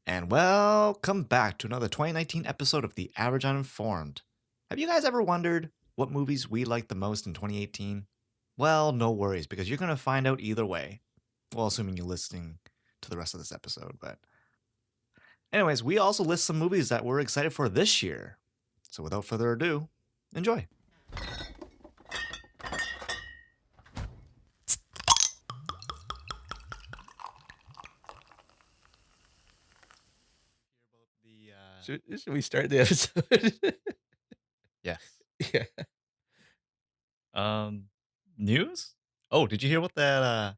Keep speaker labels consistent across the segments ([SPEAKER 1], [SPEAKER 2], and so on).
[SPEAKER 1] And welcome back to another 2019 episode of The Average Uninformed. Have you guys ever wondered what movies we liked the most in 2018? Well, no worries, because you're going to find out either way. Well, assuming you're listening to the rest of this episode. But, anyways, we also list some movies that we're excited for this year. So, without further ado, enjoy. The
[SPEAKER 2] Should we start the episode?
[SPEAKER 1] yes.
[SPEAKER 2] Yeah.
[SPEAKER 1] Um, News? Oh, did you hear what that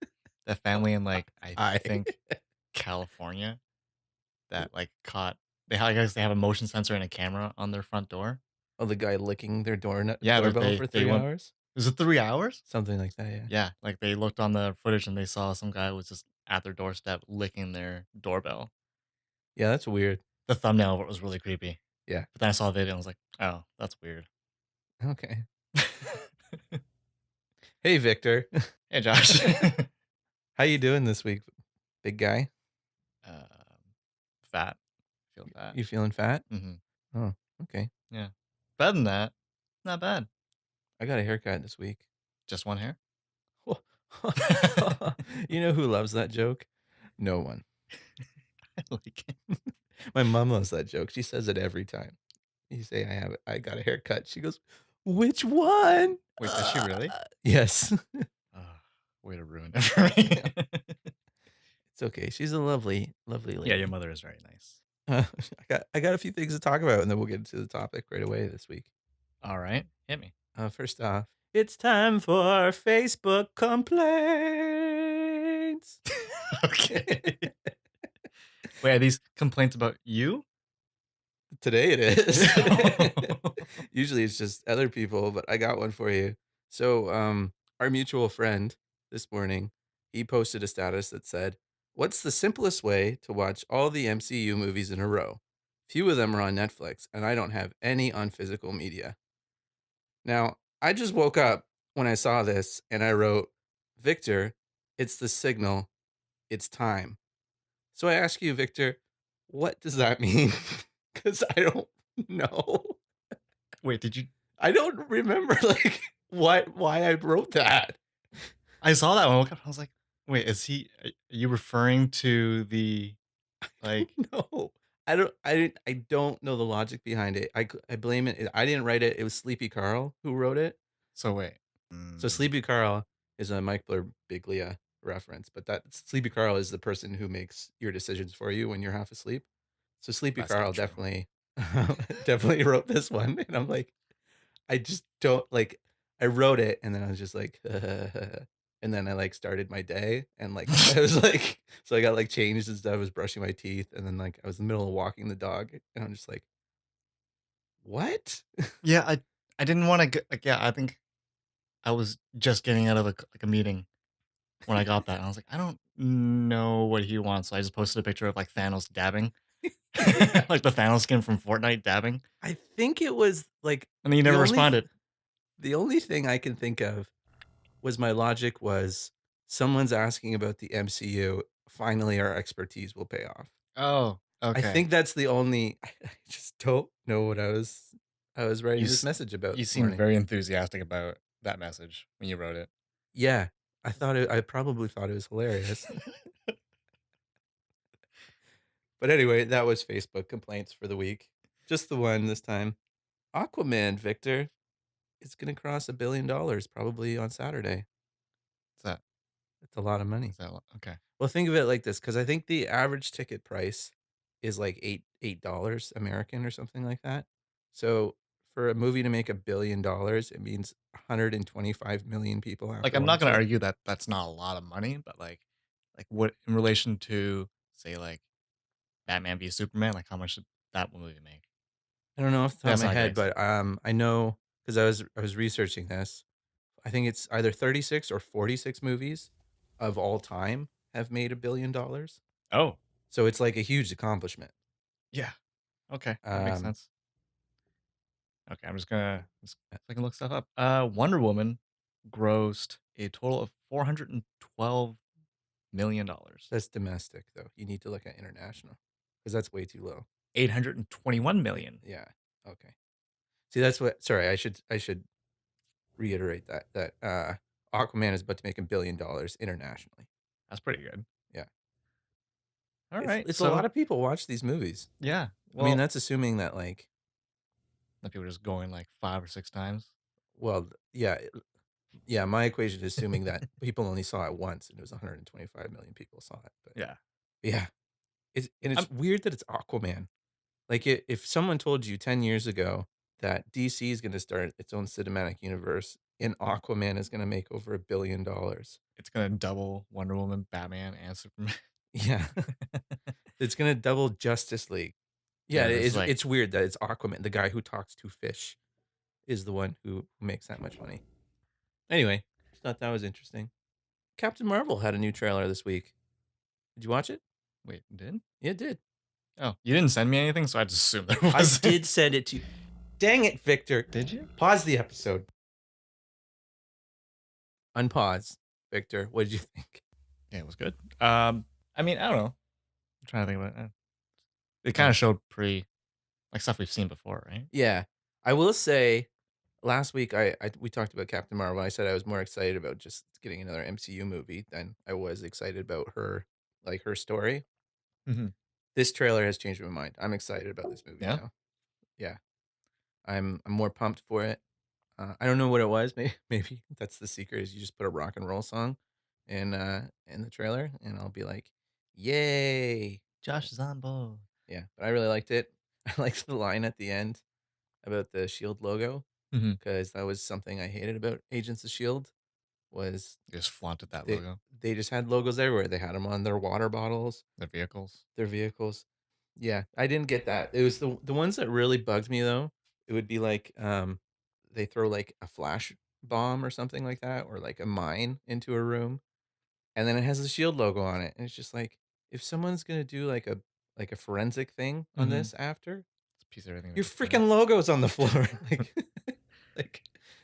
[SPEAKER 1] family in I
[SPEAKER 2] I
[SPEAKER 1] think California that caught I guess they have a motion sensor and a camera on their front door.
[SPEAKER 2] Oh, the guy licking their
[SPEAKER 1] Yeah, that
[SPEAKER 2] doorbell for
[SPEAKER 1] they
[SPEAKER 2] 3
[SPEAKER 1] went.
[SPEAKER 2] hours?
[SPEAKER 1] Was it 3 hours?
[SPEAKER 2] Something like that, yeah.
[SPEAKER 1] Yeah, like they looked on the footage and they saw some guy was just at their doorstep licking their doorbell.
[SPEAKER 2] Yeah, that's weird.
[SPEAKER 1] The thumbnail of it was really creepy,
[SPEAKER 2] Yeah.
[SPEAKER 1] but then I saw a video and I was like, oh, that's weird.
[SPEAKER 2] Okay. Hey, Victor.
[SPEAKER 1] Hey, Josh.
[SPEAKER 2] How you doing this week, big guy?
[SPEAKER 1] Fat. Feel fat.
[SPEAKER 2] You feeling fat?
[SPEAKER 1] Hmm.
[SPEAKER 2] Oh, okay.
[SPEAKER 1] Yeah. Better than that. Not bad.
[SPEAKER 2] I got a haircut this week.
[SPEAKER 1] Just one hair.
[SPEAKER 2] You know who loves that joke? No one.
[SPEAKER 1] I like it.
[SPEAKER 2] My mom loves that joke. She says it every time. You say I got a haircut. She goes, "Which one?"
[SPEAKER 1] Wait, does she really?
[SPEAKER 2] Yes.
[SPEAKER 1] Oh, way to ruin it for me.
[SPEAKER 2] It's okay. She's a lovely, lovely
[SPEAKER 1] Yeah, your
[SPEAKER 2] lady.
[SPEAKER 1] mother is very nice.
[SPEAKER 2] I got a few things to talk about, and then we'll get into the topic right away this week.
[SPEAKER 1] All right, hit me.
[SPEAKER 2] First off, it's time for Facebook complaints.
[SPEAKER 1] Okay. Wait, are these complaints about you?
[SPEAKER 2] Today it is. Usually it's just other people, but I got one for you. So, our mutual friend this morning, he posted a status that said, "What's the simplest way to watch all the MCU movies in a row? Few of them are on Netflix, and I don't have any on physical media." Now, I just woke up when I saw this and I wrote, "Victor, it's the signal, it's time." So I ask you, Victor, what does that mean? Because I don't know.
[SPEAKER 1] Wait, did you?
[SPEAKER 2] I don't remember why I wrote that.
[SPEAKER 1] I saw that one. I woke up. I was like, wait, is he? Are you referring to the like?
[SPEAKER 2] No. I don't know the logic behind it. I blame it. I didn't write it. It was Sleepy Carl who wrote it.
[SPEAKER 1] So wait.
[SPEAKER 2] So Sleepy Carl is a Mike Birbiglia reference, but that Sleepy Carl is the person who makes your decisions for you when you're half asleep. So Sleepy
[SPEAKER 1] That's not
[SPEAKER 2] Carl
[SPEAKER 1] true.
[SPEAKER 2] definitely definitely wrote this one, and I'm like, I just don't like. I wrote it, and then I was just like, and then I started my day, and I was like, so I got changed and stuff. I was brushing my teeth, and then I was in the middle of walking the dog, and I'm just like, what?
[SPEAKER 1] Yeah, I didn't want to get yeah. I think I was just getting out of a meeting when I got that. And I was like, I don't know what he wants. So I just posted a picture of Thanos dabbing,
[SPEAKER 2] Yeah,
[SPEAKER 1] like the Thanos skin from Fortnite dabbing,
[SPEAKER 2] I think it was
[SPEAKER 1] and then you
[SPEAKER 2] the
[SPEAKER 1] never
[SPEAKER 2] only
[SPEAKER 1] responded.
[SPEAKER 2] the only thing I can think of was my logic was someone's asking about the MCU. Finally, our expertise will pay off.
[SPEAKER 1] Oh,
[SPEAKER 2] I
[SPEAKER 1] okay.
[SPEAKER 2] think that's the only. I just don't know what I was
[SPEAKER 1] You
[SPEAKER 2] writing this
[SPEAKER 1] s-
[SPEAKER 2] message about
[SPEAKER 1] you
[SPEAKER 2] this
[SPEAKER 1] seemed
[SPEAKER 2] morning.
[SPEAKER 1] very enthusiastic about that message when you wrote it.
[SPEAKER 2] Yeah, I probably thought it was hilarious. But anyway, that was Facebook complaints for the week. Just the one this time. Aquaman, Victor, is gonna cross $1 billion probably on Saturday.
[SPEAKER 1] Is that
[SPEAKER 2] That's a lot of money.
[SPEAKER 1] okay?
[SPEAKER 2] Well, think of it like this, because I think the average ticket price is like $8 American or something like that. So for a movie to make $1 billion, it means 125 million people have to
[SPEAKER 1] I'm not
[SPEAKER 2] watch
[SPEAKER 1] gonna
[SPEAKER 2] it.
[SPEAKER 1] argue that that's not a lot of money, but what in relation to say Batman v Superman, how much did that movie make?
[SPEAKER 2] I don't know off the top of
[SPEAKER 1] That's
[SPEAKER 2] my
[SPEAKER 1] not
[SPEAKER 2] head,
[SPEAKER 1] great.
[SPEAKER 2] but I know because I was researching this. I think it's either 36 or 46 movies of all time have made $1 billion.
[SPEAKER 1] Oh,
[SPEAKER 2] So it's like a huge accomplishment.
[SPEAKER 1] yeah. Okay, that makes
[SPEAKER 2] Um,
[SPEAKER 1] sense. Okay, I'm just gonna just so I can look stuff up. Wonder Woman grossed a total of $412 million.
[SPEAKER 2] that's domestic though. You need to look at international. 'Cause that's way too low.
[SPEAKER 3] 821 million.
[SPEAKER 2] Yeah, okay. See, that's what sorry, I should reiterate that Aquaman is about to make $1 billion internationally.
[SPEAKER 3] That's pretty good.
[SPEAKER 2] Yeah.
[SPEAKER 3] All
[SPEAKER 2] It's
[SPEAKER 3] right.
[SPEAKER 2] it's a lot
[SPEAKER 3] So,
[SPEAKER 2] of people watch these movies.
[SPEAKER 3] yeah.
[SPEAKER 2] I mean,
[SPEAKER 3] Well,
[SPEAKER 2] that's assuming that, like
[SPEAKER 3] that people are just going like 5 or 6 times.
[SPEAKER 2] well, yeah, yeah, my equation is assuming that people only saw it once, and it was 125,000,000 people saw it, but
[SPEAKER 3] Yeah.
[SPEAKER 2] yeah. It's
[SPEAKER 3] I'm
[SPEAKER 2] weird that it's Aquaman. Like, I if someone told you 10 years ago that DC is gonna start its own cinematic universe and Aquaman is gonna make over $1 billion.
[SPEAKER 3] It's gonna double Wonder Woman, Batman, and Superman.
[SPEAKER 2] Yeah. It's gonna double Justice League. Yeah,
[SPEAKER 3] Yeah, there's like
[SPEAKER 2] it's weird that it's Aquaman, the guy who talks to fish is the one who makes that much money. Anyway, just thought that was interesting. Captain Marvel had a new trailer this week. Did you watch it?
[SPEAKER 3] wait, did?
[SPEAKER 2] Yeah, it did.
[SPEAKER 3] Oh, you didn't send me anything, so I just assumed there
[SPEAKER 2] I
[SPEAKER 3] wasn't.
[SPEAKER 2] did send it to you. Dang it, Victor.
[SPEAKER 3] Did you?
[SPEAKER 2] Pause the episode. Unpause. Victor, what did you think?
[SPEAKER 3] Yeah, it was good. I mean, I don't know. I'm trying to think about it. It kind
[SPEAKER 2] Uh,
[SPEAKER 3] of showed pretty like stuff we've seen before, right?
[SPEAKER 2] yeah. I will say last week I we talked about Captain Marvel. I said I was more excited about just getting another MCU movie than I was excited about her like her story.
[SPEAKER 3] Hmm.
[SPEAKER 2] This trailer has changed my mind. I'm excited about this movie
[SPEAKER 3] Yeah.
[SPEAKER 2] now. Yeah. I'm more pumped for it. I don't know what it was. Maybe that's the secret is you just put a rock and roll song in the trailer and I'll be like, "Yay." Yeah.
[SPEAKER 3] Josh is on board.
[SPEAKER 2] Yeah, but I really liked it. I liked the line at the end about the Shield logo
[SPEAKER 3] Hmm.
[SPEAKER 2] because that was something I hated about Agents of Shield was
[SPEAKER 3] They just flaunted that
[SPEAKER 2] they
[SPEAKER 3] logo,
[SPEAKER 2] they just had logos everywhere. They had them on their water bottles,
[SPEAKER 3] their vehicles.
[SPEAKER 2] their vehicles. Yeah, I didn't get that. It was the ones that really bugged me though. It would be like they throw like a flash bomb or something like that or like a mine into a room and then it has the Shield logo on it and it's just like if someone's going to do like a forensic thing on
[SPEAKER 3] Hmm.
[SPEAKER 2] this after
[SPEAKER 3] Just piece everything
[SPEAKER 2] your
[SPEAKER 3] they destroy.
[SPEAKER 2] freaking logo's on the floor. Like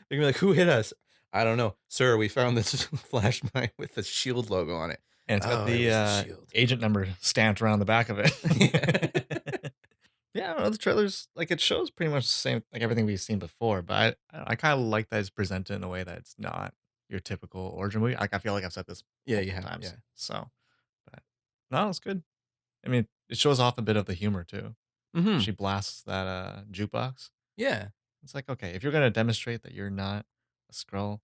[SPEAKER 2] they're gonna be like, "Who hit us?" "I don't know. Sir, we found this flash mine with the Shield logo on it."
[SPEAKER 3] And it's got
[SPEAKER 2] "Oh, it
[SPEAKER 3] the
[SPEAKER 2] was the Shield."
[SPEAKER 3] agent number stamped around the back of
[SPEAKER 2] Yeah.
[SPEAKER 3] it. Yeah, I don't know. The trailers, like, it shows pretty much the same, like everything we've seen before. But I kind of like that it's presented in a way that it's not your typical origin movie. Like, I feel like I've said this
[SPEAKER 2] Yeah, you
[SPEAKER 3] multiple
[SPEAKER 2] have,
[SPEAKER 3] times.
[SPEAKER 2] yeah.
[SPEAKER 3] So, but no, it's good. I mean, it shows off a bit of the humor too.
[SPEAKER 2] Mhm.
[SPEAKER 3] She blasts that jukebox.
[SPEAKER 2] Yeah.
[SPEAKER 3] It's like, okay, if you're gonna demonstrate that you're not a scroll,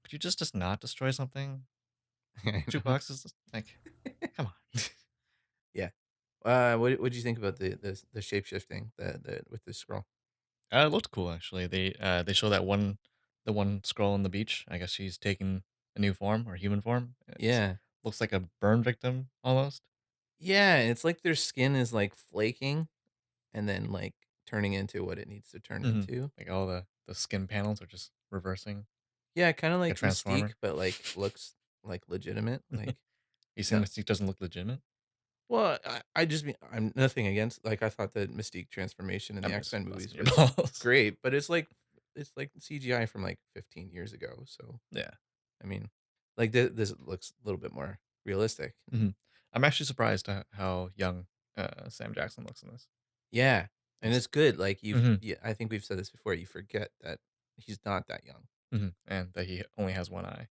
[SPEAKER 3] could you just not destroy something?
[SPEAKER 2] I know.
[SPEAKER 3] Jukebox is like, come on.
[SPEAKER 2] Yeah. What'd you think about the shape-shifting, the with the scroll?
[SPEAKER 3] It looked cool actually. They show that the one scroll on the beach. I guess she's taking a new form or human form. It's
[SPEAKER 2] Yeah.
[SPEAKER 3] looks like a burn victim almost.
[SPEAKER 2] Yeah, and it's like their skin is, like, flaking and then, like, turning into what it needs to turn
[SPEAKER 3] Hmm.
[SPEAKER 2] into.
[SPEAKER 3] Like all the skin panels are just reversing
[SPEAKER 2] Yeah, kinda
[SPEAKER 3] like a
[SPEAKER 2] like Mystique,
[SPEAKER 3] transformer.
[SPEAKER 2] but, like, looks, like, legitimate, like,
[SPEAKER 3] You
[SPEAKER 2] no
[SPEAKER 3] saying Mystique doesn't look legitimate?
[SPEAKER 2] well, I just mean I'm nothing against like, I thought the Mystique transformation in
[SPEAKER 3] I'm
[SPEAKER 2] the
[SPEAKER 3] just
[SPEAKER 2] X-Men movies
[SPEAKER 3] busting your
[SPEAKER 2] was
[SPEAKER 3] balls.
[SPEAKER 2] great, but it's like CGI from, like, 15 years ago, so,
[SPEAKER 3] Yeah.
[SPEAKER 2] I mean, like, this looks a little bit more realistic.
[SPEAKER 3] Hmm. I'm actually surprised at how young Sam Jackson looks in this.
[SPEAKER 2] Yeah, and
[SPEAKER 3] It's
[SPEAKER 2] it's good, like,
[SPEAKER 3] hmm
[SPEAKER 2] yeah, I think we've said this before, you forget that he's not that young.
[SPEAKER 3] and that he only has one eye.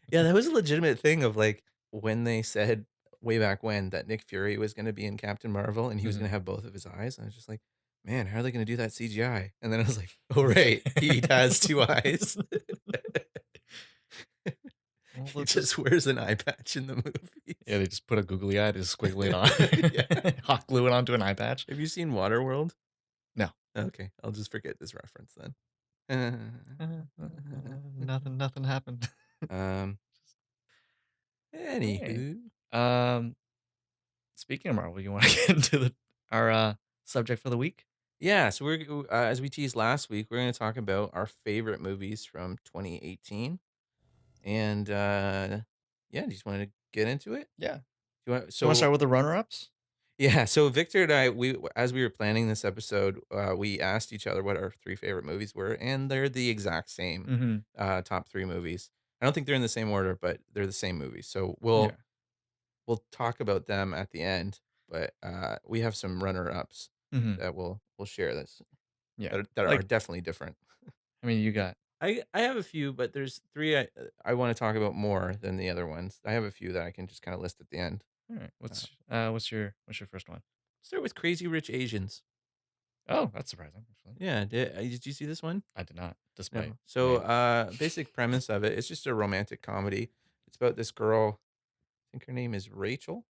[SPEAKER 2] Yeah, that was a legitimate thing of, like, when they said way back when that Nick Fury was gonna be in Captain Marvel and he was
[SPEAKER 3] Hmm.
[SPEAKER 2] gonna have both of his eyes, I was just like, "Man, how are they gonna do that CGI?" And then I was like, "Oh, right, he has 2 eyes."
[SPEAKER 3] Well,
[SPEAKER 2] He
[SPEAKER 3] let's
[SPEAKER 2] just
[SPEAKER 3] just
[SPEAKER 2] wears an eye patch in the
[SPEAKER 3] yeah,
[SPEAKER 2] movies.
[SPEAKER 3] they just put a googly eye, they just squiggly it on,
[SPEAKER 2] Yeah.
[SPEAKER 3] hot glue it onto an eye patch.
[SPEAKER 2] Have you seen Waterworld?
[SPEAKER 3] No.
[SPEAKER 2] Okay, I'll just forget this reference then.
[SPEAKER 3] Nothing happened.
[SPEAKER 2] Um,
[SPEAKER 3] Hey.
[SPEAKER 2] anywho.
[SPEAKER 3] Um, speaking of Marvel, you wanna get into our, subject for the week?
[SPEAKER 2] Yeah, so as we teased last week, we're gonna talk about our favorite movies from 2018. And, yeah, do you just wanna get into it?
[SPEAKER 3] Yeah.
[SPEAKER 2] You want
[SPEAKER 3] You wanna
[SPEAKER 2] so
[SPEAKER 3] start with the runner-ups?
[SPEAKER 2] yeah, so Victor and I, as we were planning this episode, we asked each other what our 3 favorite movies were, and they're the exact same,
[SPEAKER 3] Mhm.
[SPEAKER 2] top 3 movies. I don't think they're in the same order, but they're the same movies. So
[SPEAKER 3] Yeah.
[SPEAKER 2] we'll talk about them at the end. but we have some runner ups
[SPEAKER 3] Mhm.
[SPEAKER 2] that we'll share this
[SPEAKER 3] Yeah.
[SPEAKER 2] that are
[SPEAKER 3] Like,
[SPEAKER 2] definitely different.
[SPEAKER 3] I mean, you got
[SPEAKER 2] I have a few, but there's three I want to talk about more than the other ones. I have a few that I can just kind of list at the end.
[SPEAKER 3] alright.
[SPEAKER 2] Uh,
[SPEAKER 3] What's your first one?
[SPEAKER 2] Start with Crazy Rich Asians.
[SPEAKER 3] Oh, that's surprising, actually.
[SPEAKER 2] Yeah, did you see this one?
[SPEAKER 3] I did not, despite
[SPEAKER 2] No.
[SPEAKER 3] the
[SPEAKER 2] So,
[SPEAKER 3] name.
[SPEAKER 2] basic premise of it, it's just a romantic comedy. It's about this girl. I think her name is Rachel,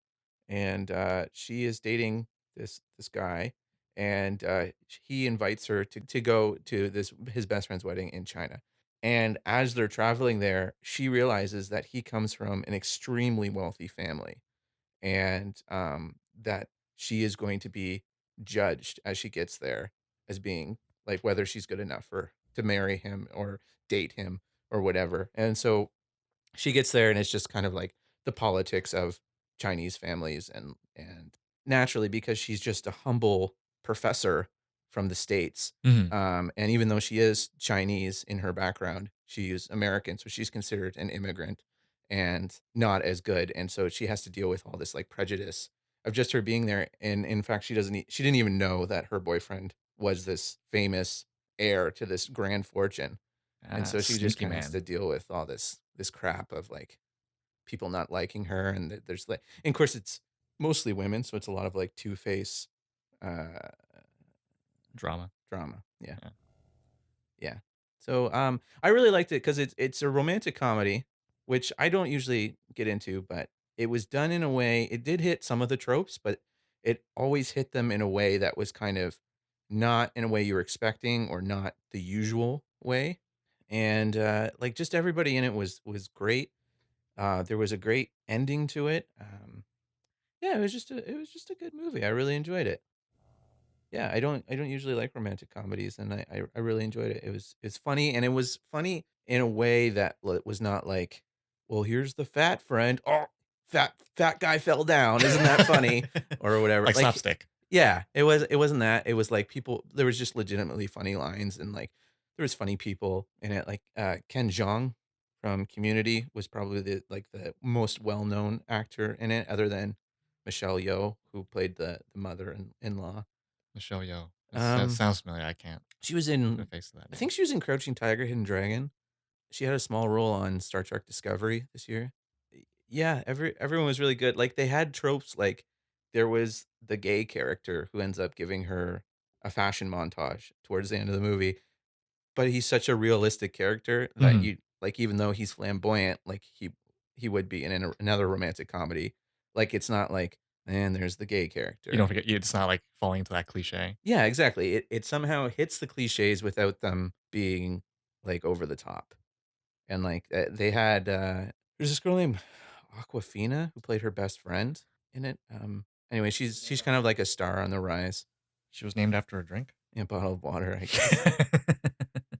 [SPEAKER 2] and she is dating this guy, and he invites her to go to this his best friend's wedding in China. And as they're traveling there, she realizes that he comes from an extremely wealthy family, and that she is going to be judged as she gets there as being like whether she's good enough for to marry him or date him or whatever. And so she gets there and it's just kind of like the politics of Chinese families and naturally because she's just a humble professor from the States.
[SPEAKER 3] Mhm.
[SPEAKER 2] And even though she is Chinese in her background, she's American, so she's considered an immigrant and not as good. And so she has to deal with all this like prejudice of just her being there. And in fact, she didn't even know that her boyfriend was this famous heir to this grand fortune, and
[SPEAKER 3] Ah,
[SPEAKER 2] so she just
[SPEAKER 3] sneaky
[SPEAKER 2] kinda has
[SPEAKER 3] man.
[SPEAKER 2] to deal with all this crap of, like, people not liking her, and there's, like and of course, it's mostly women, so it's a lot of, like, two-face, uh,
[SPEAKER 3] Drama.
[SPEAKER 2] drama. Yeah,
[SPEAKER 3] Yeah.
[SPEAKER 2] yeah. So, I really liked it because it's a romantic comedy, which I don't usually get into, but it was done in a way it did hit some of the tropes, but it always hit them in a way that was kind of not in a way you were expecting or not the usual way, and, like, just everybody in it was great. There was a great ending to it. Yeah, it was just a good movie. I really enjoyed it. Yeah, I don't usually like romantic comedies, and I really enjoyed it. It's funny, and it was funny in a way that was not like, well, here's the fat friend. Oh, fat guy fell down. Isn't that funny? Or whatever.
[SPEAKER 3] Like
[SPEAKER 2] Like,
[SPEAKER 3] slapstick.
[SPEAKER 2] yeah, it wasn't that. It was like people. There was just legitimately funny lines, and like there was funny people in it. Like Ken Jeong from Community was probably the most well known actor in it, other than Michelle Yeoh, who played the mother in law.
[SPEAKER 3] Michelle Yeoh. It
[SPEAKER 2] Um,
[SPEAKER 3] sounds familiar. I can't
[SPEAKER 2] she was
[SPEAKER 3] put a
[SPEAKER 2] in
[SPEAKER 3] face to that
[SPEAKER 2] I think
[SPEAKER 3] name.
[SPEAKER 2] she was in Crouching Tiger, Hidden Dragon. She had a small role on Star Trek Discovery this year. Yeah, everyone was really good. Like, they had tropes, like, there was the gay character who ends up giving her a fashion montage towards the end of the movie, but he's such a realistic character that
[SPEAKER 3] Mhm.
[SPEAKER 2] you like, even though he's flamboyant, like, he would be in another romantic comedy. Like, it's not like, "And there's the gay
[SPEAKER 3] You
[SPEAKER 2] character."
[SPEAKER 3] don't forget it's not like falling into that cliche.
[SPEAKER 2] Yeah, exactly. It somehow hits the cliches without them being, like, over the top. And, like, they had, there's this girl named Aquafina who played her best friend in it. Anyway, she's kind of like a star on the rise.
[SPEAKER 3] She was named after a drink?
[SPEAKER 2] A bottle of water, I guess.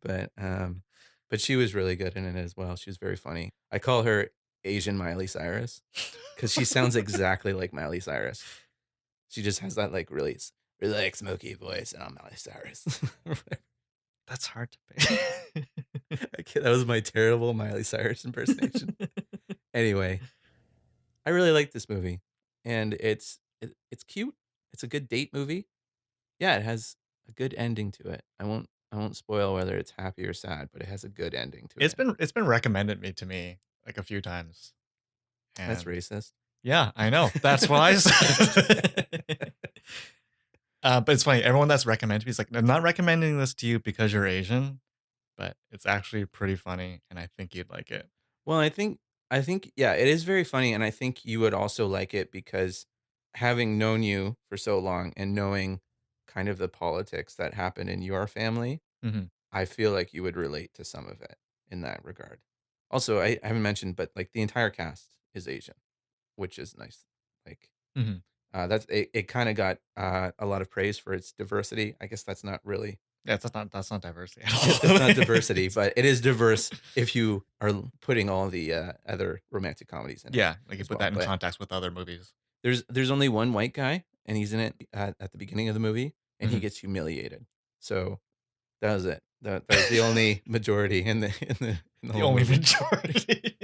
[SPEAKER 2] But, but she was really good in it as well. She was very funny. I call her Asian Miley Cyrus because she sounds exactly like Miley Cyrus. She just has that, like, really, like, smoky voice, and I'm Miley Cyrus.
[SPEAKER 3] That's hard to pick.
[SPEAKER 2] Okay, that was my terrible Miley Cyrus impersonation. Anyway, I really like this movie, and it's cute. It's a good date movie. Yeah, it has a good ending to it. I won't spoil whether it's happy or sad, but it has a good ending to it.
[SPEAKER 3] It's been recommended me to me, like, a few times,
[SPEAKER 2] That's
[SPEAKER 3] and
[SPEAKER 2] racist.
[SPEAKER 3] yeah, I know. That's what I said. But it's funny, everyone that's recommended me is like, "I'm not recommending this to you because you're Asian, but it's actually pretty funny, and I think you'd like it."
[SPEAKER 2] Well, I think yeah, it is very funny, and I think you would also like it because having known you for so long and knowing kind of the politics that happen in your family,
[SPEAKER 3] Mhm,
[SPEAKER 2] I feel like you would relate to some of it in that regard. Also, I haven't mentioned, but like the entire cast is Asian, which is nice. Like
[SPEAKER 3] mhm.
[SPEAKER 2] that's it kind of got a lot of praise for its diversity. I guess that's not really
[SPEAKER 3] Yeah, that's not diversity at
[SPEAKER 2] that's
[SPEAKER 3] all.
[SPEAKER 2] not diversity,
[SPEAKER 3] It's
[SPEAKER 2] but it is diverse if you are putting all the other romantic comedies in it
[SPEAKER 3] yeah, like, you
[SPEAKER 2] as
[SPEAKER 3] put
[SPEAKER 2] well.
[SPEAKER 3] that in
[SPEAKER 2] But
[SPEAKER 3] context with other movies.
[SPEAKER 2] there's only one white guy, and he's in it at the beginning of the movie, and he
[SPEAKER 3] Mhm.
[SPEAKER 2] gets humiliated. So that was it. That was the only majority in the
[SPEAKER 3] The
[SPEAKER 2] whole
[SPEAKER 3] only
[SPEAKER 2] movie.
[SPEAKER 3] majority.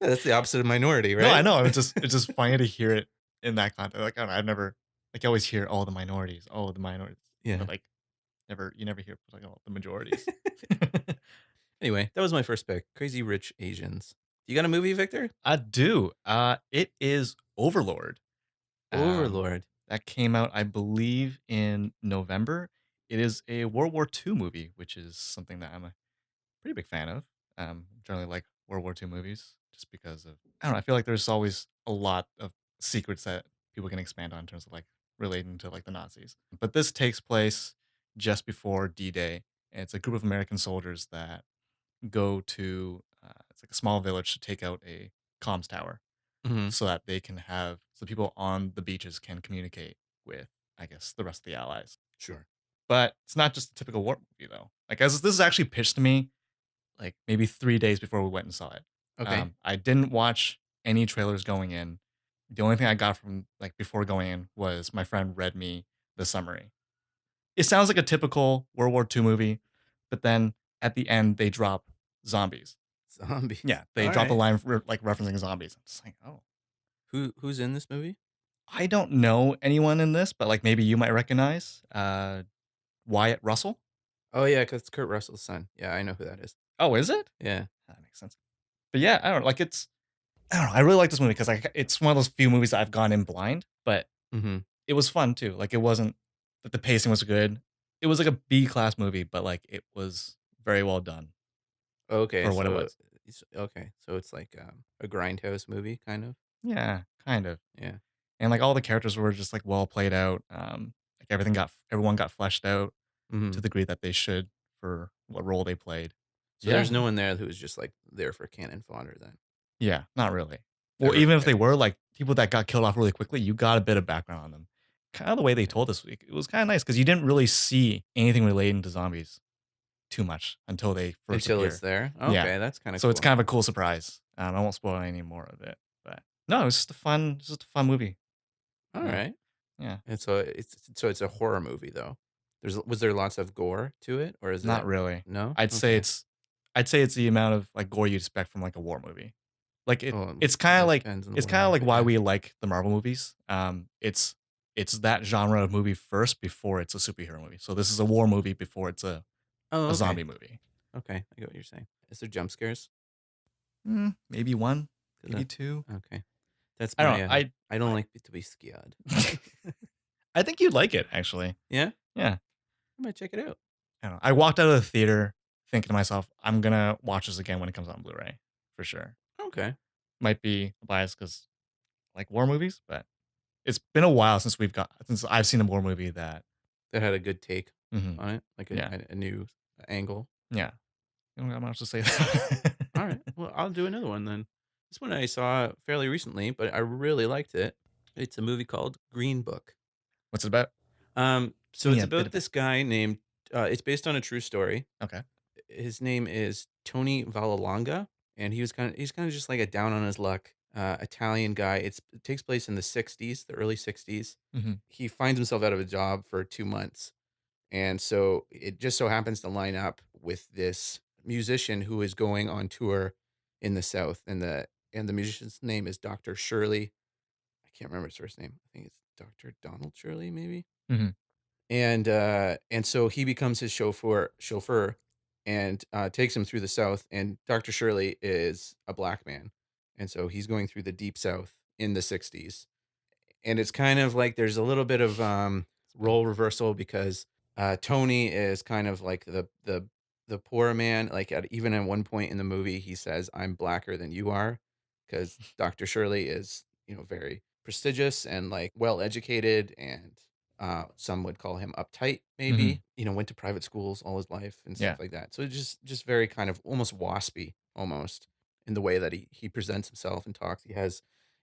[SPEAKER 2] Yeah, that's the opposite of minority,
[SPEAKER 3] No, I
[SPEAKER 2] right?
[SPEAKER 3] know, it's just funny to hear it in that context, like, I don't know, I've never Like, you always hear, "Oh, the minorities. Oh, the minorities." But,
[SPEAKER 2] Yeah.
[SPEAKER 3] like, you never hear, like, "Oh, the majorities."
[SPEAKER 2] Anyway, that was my first pick, Crazy Rich Asians. You got a movie, Victor?
[SPEAKER 3] I do. It is Overlord. Um,
[SPEAKER 2] Overlord.
[SPEAKER 3] that came out, I believe, in November. It is a World War II movie, which is something that I'm a pretty big fan of. Generally like World War II movies just because of I don't know, I feel like there's always a lot of secrets that people can expand on in terms of like relating to like the Nazis. But this takes place just before D-Day, and it's a group of American soldiers that go to it's like a small village to take out a comms tower
[SPEAKER 2] Mhm.
[SPEAKER 3] so that they can have so people on the beaches can communicate with I guess the rest of the allies.
[SPEAKER 2] Sure.
[SPEAKER 3] But it's not just a typical war movie though. Like as this is actually pitched to me like maybe 3 days before we went and saw it.
[SPEAKER 2] Okay.
[SPEAKER 3] I didn't watch any trailers going in. The only thing I got from like before going in was my friend read me the summary. It sounds like a typical World War II movie, but then at the end they drop zombies.
[SPEAKER 2] Zombies.
[SPEAKER 3] Yeah, they drop a
[SPEAKER 2] Alright.
[SPEAKER 3] line like referencing zombies. I'm just like, oh,
[SPEAKER 2] Who's in this movie?
[SPEAKER 3] I don't know anyone in this, but like maybe you might recognize Wyatt Russell.
[SPEAKER 2] Oh, yeah, 'cause it's Kurt Russell's son. Yeah, I know who that is.
[SPEAKER 3] Oh, is it?
[SPEAKER 2] Yeah.
[SPEAKER 3] That makes sense. But yeah, I don't know. Like I don't know. I really like this movie because like it's one of those few movies that I've gone in blind, but
[SPEAKER 2] Mhm.
[SPEAKER 3] it was fun too. Like it wasn't that the pacing was good. It was like a B class movie, but like it was very well done
[SPEAKER 2] Okay,
[SPEAKER 3] for what it
[SPEAKER 2] so
[SPEAKER 3] was.
[SPEAKER 2] so it's like, a grindhouse movie, kind of?
[SPEAKER 3] Yeah, kind of.
[SPEAKER 2] Yeah.
[SPEAKER 3] And like all the characters were just like well played out. Like everyone got fleshed out to
[SPEAKER 2] Mhm.
[SPEAKER 3] the degree that they should for what role they played.
[SPEAKER 2] So
[SPEAKER 3] Yeah,
[SPEAKER 2] there's no one there who was just, like, there for cannon fodder then?
[SPEAKER 3] yeah, not really. Well,
[SPEAKER 2] Every
[SPEAKER 3] even if they
[SPEAKER 2] okay.
[SPEAKER 3] were like people that got killed off really quickly, you got a bit of background on them. Kind of the way they told this week. It was kind of nice because you didn't really see anything relating to zombies too much until they first
[SPEAKER 2] Until it's
[SPEAKER 3] appear.
[SPEAKER 2] there?
[SPEAKER 3] Yeah.
[SPEAKER 2] Okay, that's kinda
[SPEAKER 3] So it's
[SPEAKER 2] cool.
[SPEAKER 3] kind of a cool surprise. I won't spoil any more of it, but no, it was just a fun movie. Yeah.
[SPEAKER 2] Alright.
[SPEAKER 3] Yeah.
[SPEAKER 2] And so it's a horror movie, though? Was there lots of gore to it, or is
[SPEAKER 3] Not
[SPEAKER 2] it
[SPEAKER 3] really.
[SPEAKER 2] no?
[SPEAKER 3] I'd say
[SPEAKER 2] Okay.
[SPEAKER 3] it's I'd say it's the amount of like gore you'd expect from like a war movie. Like
[SPEAKER 2] Oh,
[SPEAKER 3] it's kind of
[SPEAKER 2] that
[SPEAKER 3] like
[SPEAKER 2] depends on the
[SPEAKER 3] it's
[SPEAKER 2] war
[SPEAKER 3] kind of like
[SPEAKER 2] movie,
[SPEAKER 3] why
[SPEAKER 2] yeah.
[SPEAKER 3] we like the Marvel movies. It's that genre of movie first before it's a superhero movie. So this is a war movie before it's
[SPEAKER 2] Oh,
[SPEAKER 3] a
[SPEAKER 2] okay.
[SPEAKER 3] zombie movie.
[SPEAKER 2] Okay, I get what you're saying. Is there jump scares?
[SPEAKER 3] Maybe one,
[SPEAKER 2] 'Cause
[SPEAKER 3] maybe two.
[SPEAKER 2] okay. That's
[SPEAKER 3] I don't
[SPEAKER 2] my,
[SPEAKER 3] know.
[SPEAKER 2] I don't like to be scared.
[SPEAKER 3] I think you'd like it actually.
[SPEAKER 2] Yeah?
[SPEAKER 3] Yeah.
[SPEAKER 2] I might check it out.
[SPEAKER 3] I don't know. I walked out of the theater thinking to myself, I'm gonna watch this again when it comes on Blu-ray for sure.
[SPEAKER 2] Okay.
[SPEAKER 3] Might be biased because like war movies, but it's been a while since I've seen a war movie that.
[SPEAKER 2] That had a good take
[SPEAKER 3] Mhm,
[SPEAKER 2] on it, like
[SPEAKER 3] yeah,
[SPEAKER 2] a new angle.
[SPEAKER 3] yeah. You don't got much to say. That.
[SPEAKER 2] Alright, well, I'll do another one then. This one I saw fairly recently, but I really liked it. It's a movie called Green Book.
[SPEAKER 3] What's it about?
[SPEAKER 2] So
[SPEAKER 3] Give me
[SPEAKER 2] it's
[SPEAKER 3] a bit
[SPEAKER 2] about
[SPEAKER 3] of it.
[SPEAKER 2] this guy named it's based on a true story.
[SPEAKER 3] Okay.
[SPEAKER 2] His name is Tony Vallelonga, and he's kind of just like a down on his luck Italian guy. It takes place in the 60s, the early 60s.
[SPEAKER 3] Mhm.
[SPEAKER 2] He finds himself out of a job for 2 months. And so it just so happens to line up with this musician who is going on tour in the South, and the musician's name is Dr. Shirley. I can't remember his first name. I think it's Dr. Donald Shirley, maybe.
[SPEAKER 3] Mhm.
[SPEAKER 2] And so he becomes his chauffeur and takes him through the South. And Dr. Shirley is a black man, and so he's going through the deep South in the 60s. And it's kind of like there's a little bit of role reversal because Tony is kind of like the poor man. Like even at one point in the movie, he says, "I'm blacker than you are," because Dr. Shirley is very prestigious and like well educated, and some would call him uptight.
[SPEAKER 3] Mhm.
[SPEAKER 2] Maybe went to private schools all his life and stuff
[SPEAKER 3] Yeah.
[SPEAKER 2] like that. So just very kind of almost waspy almost in the way that he presents himself and talks.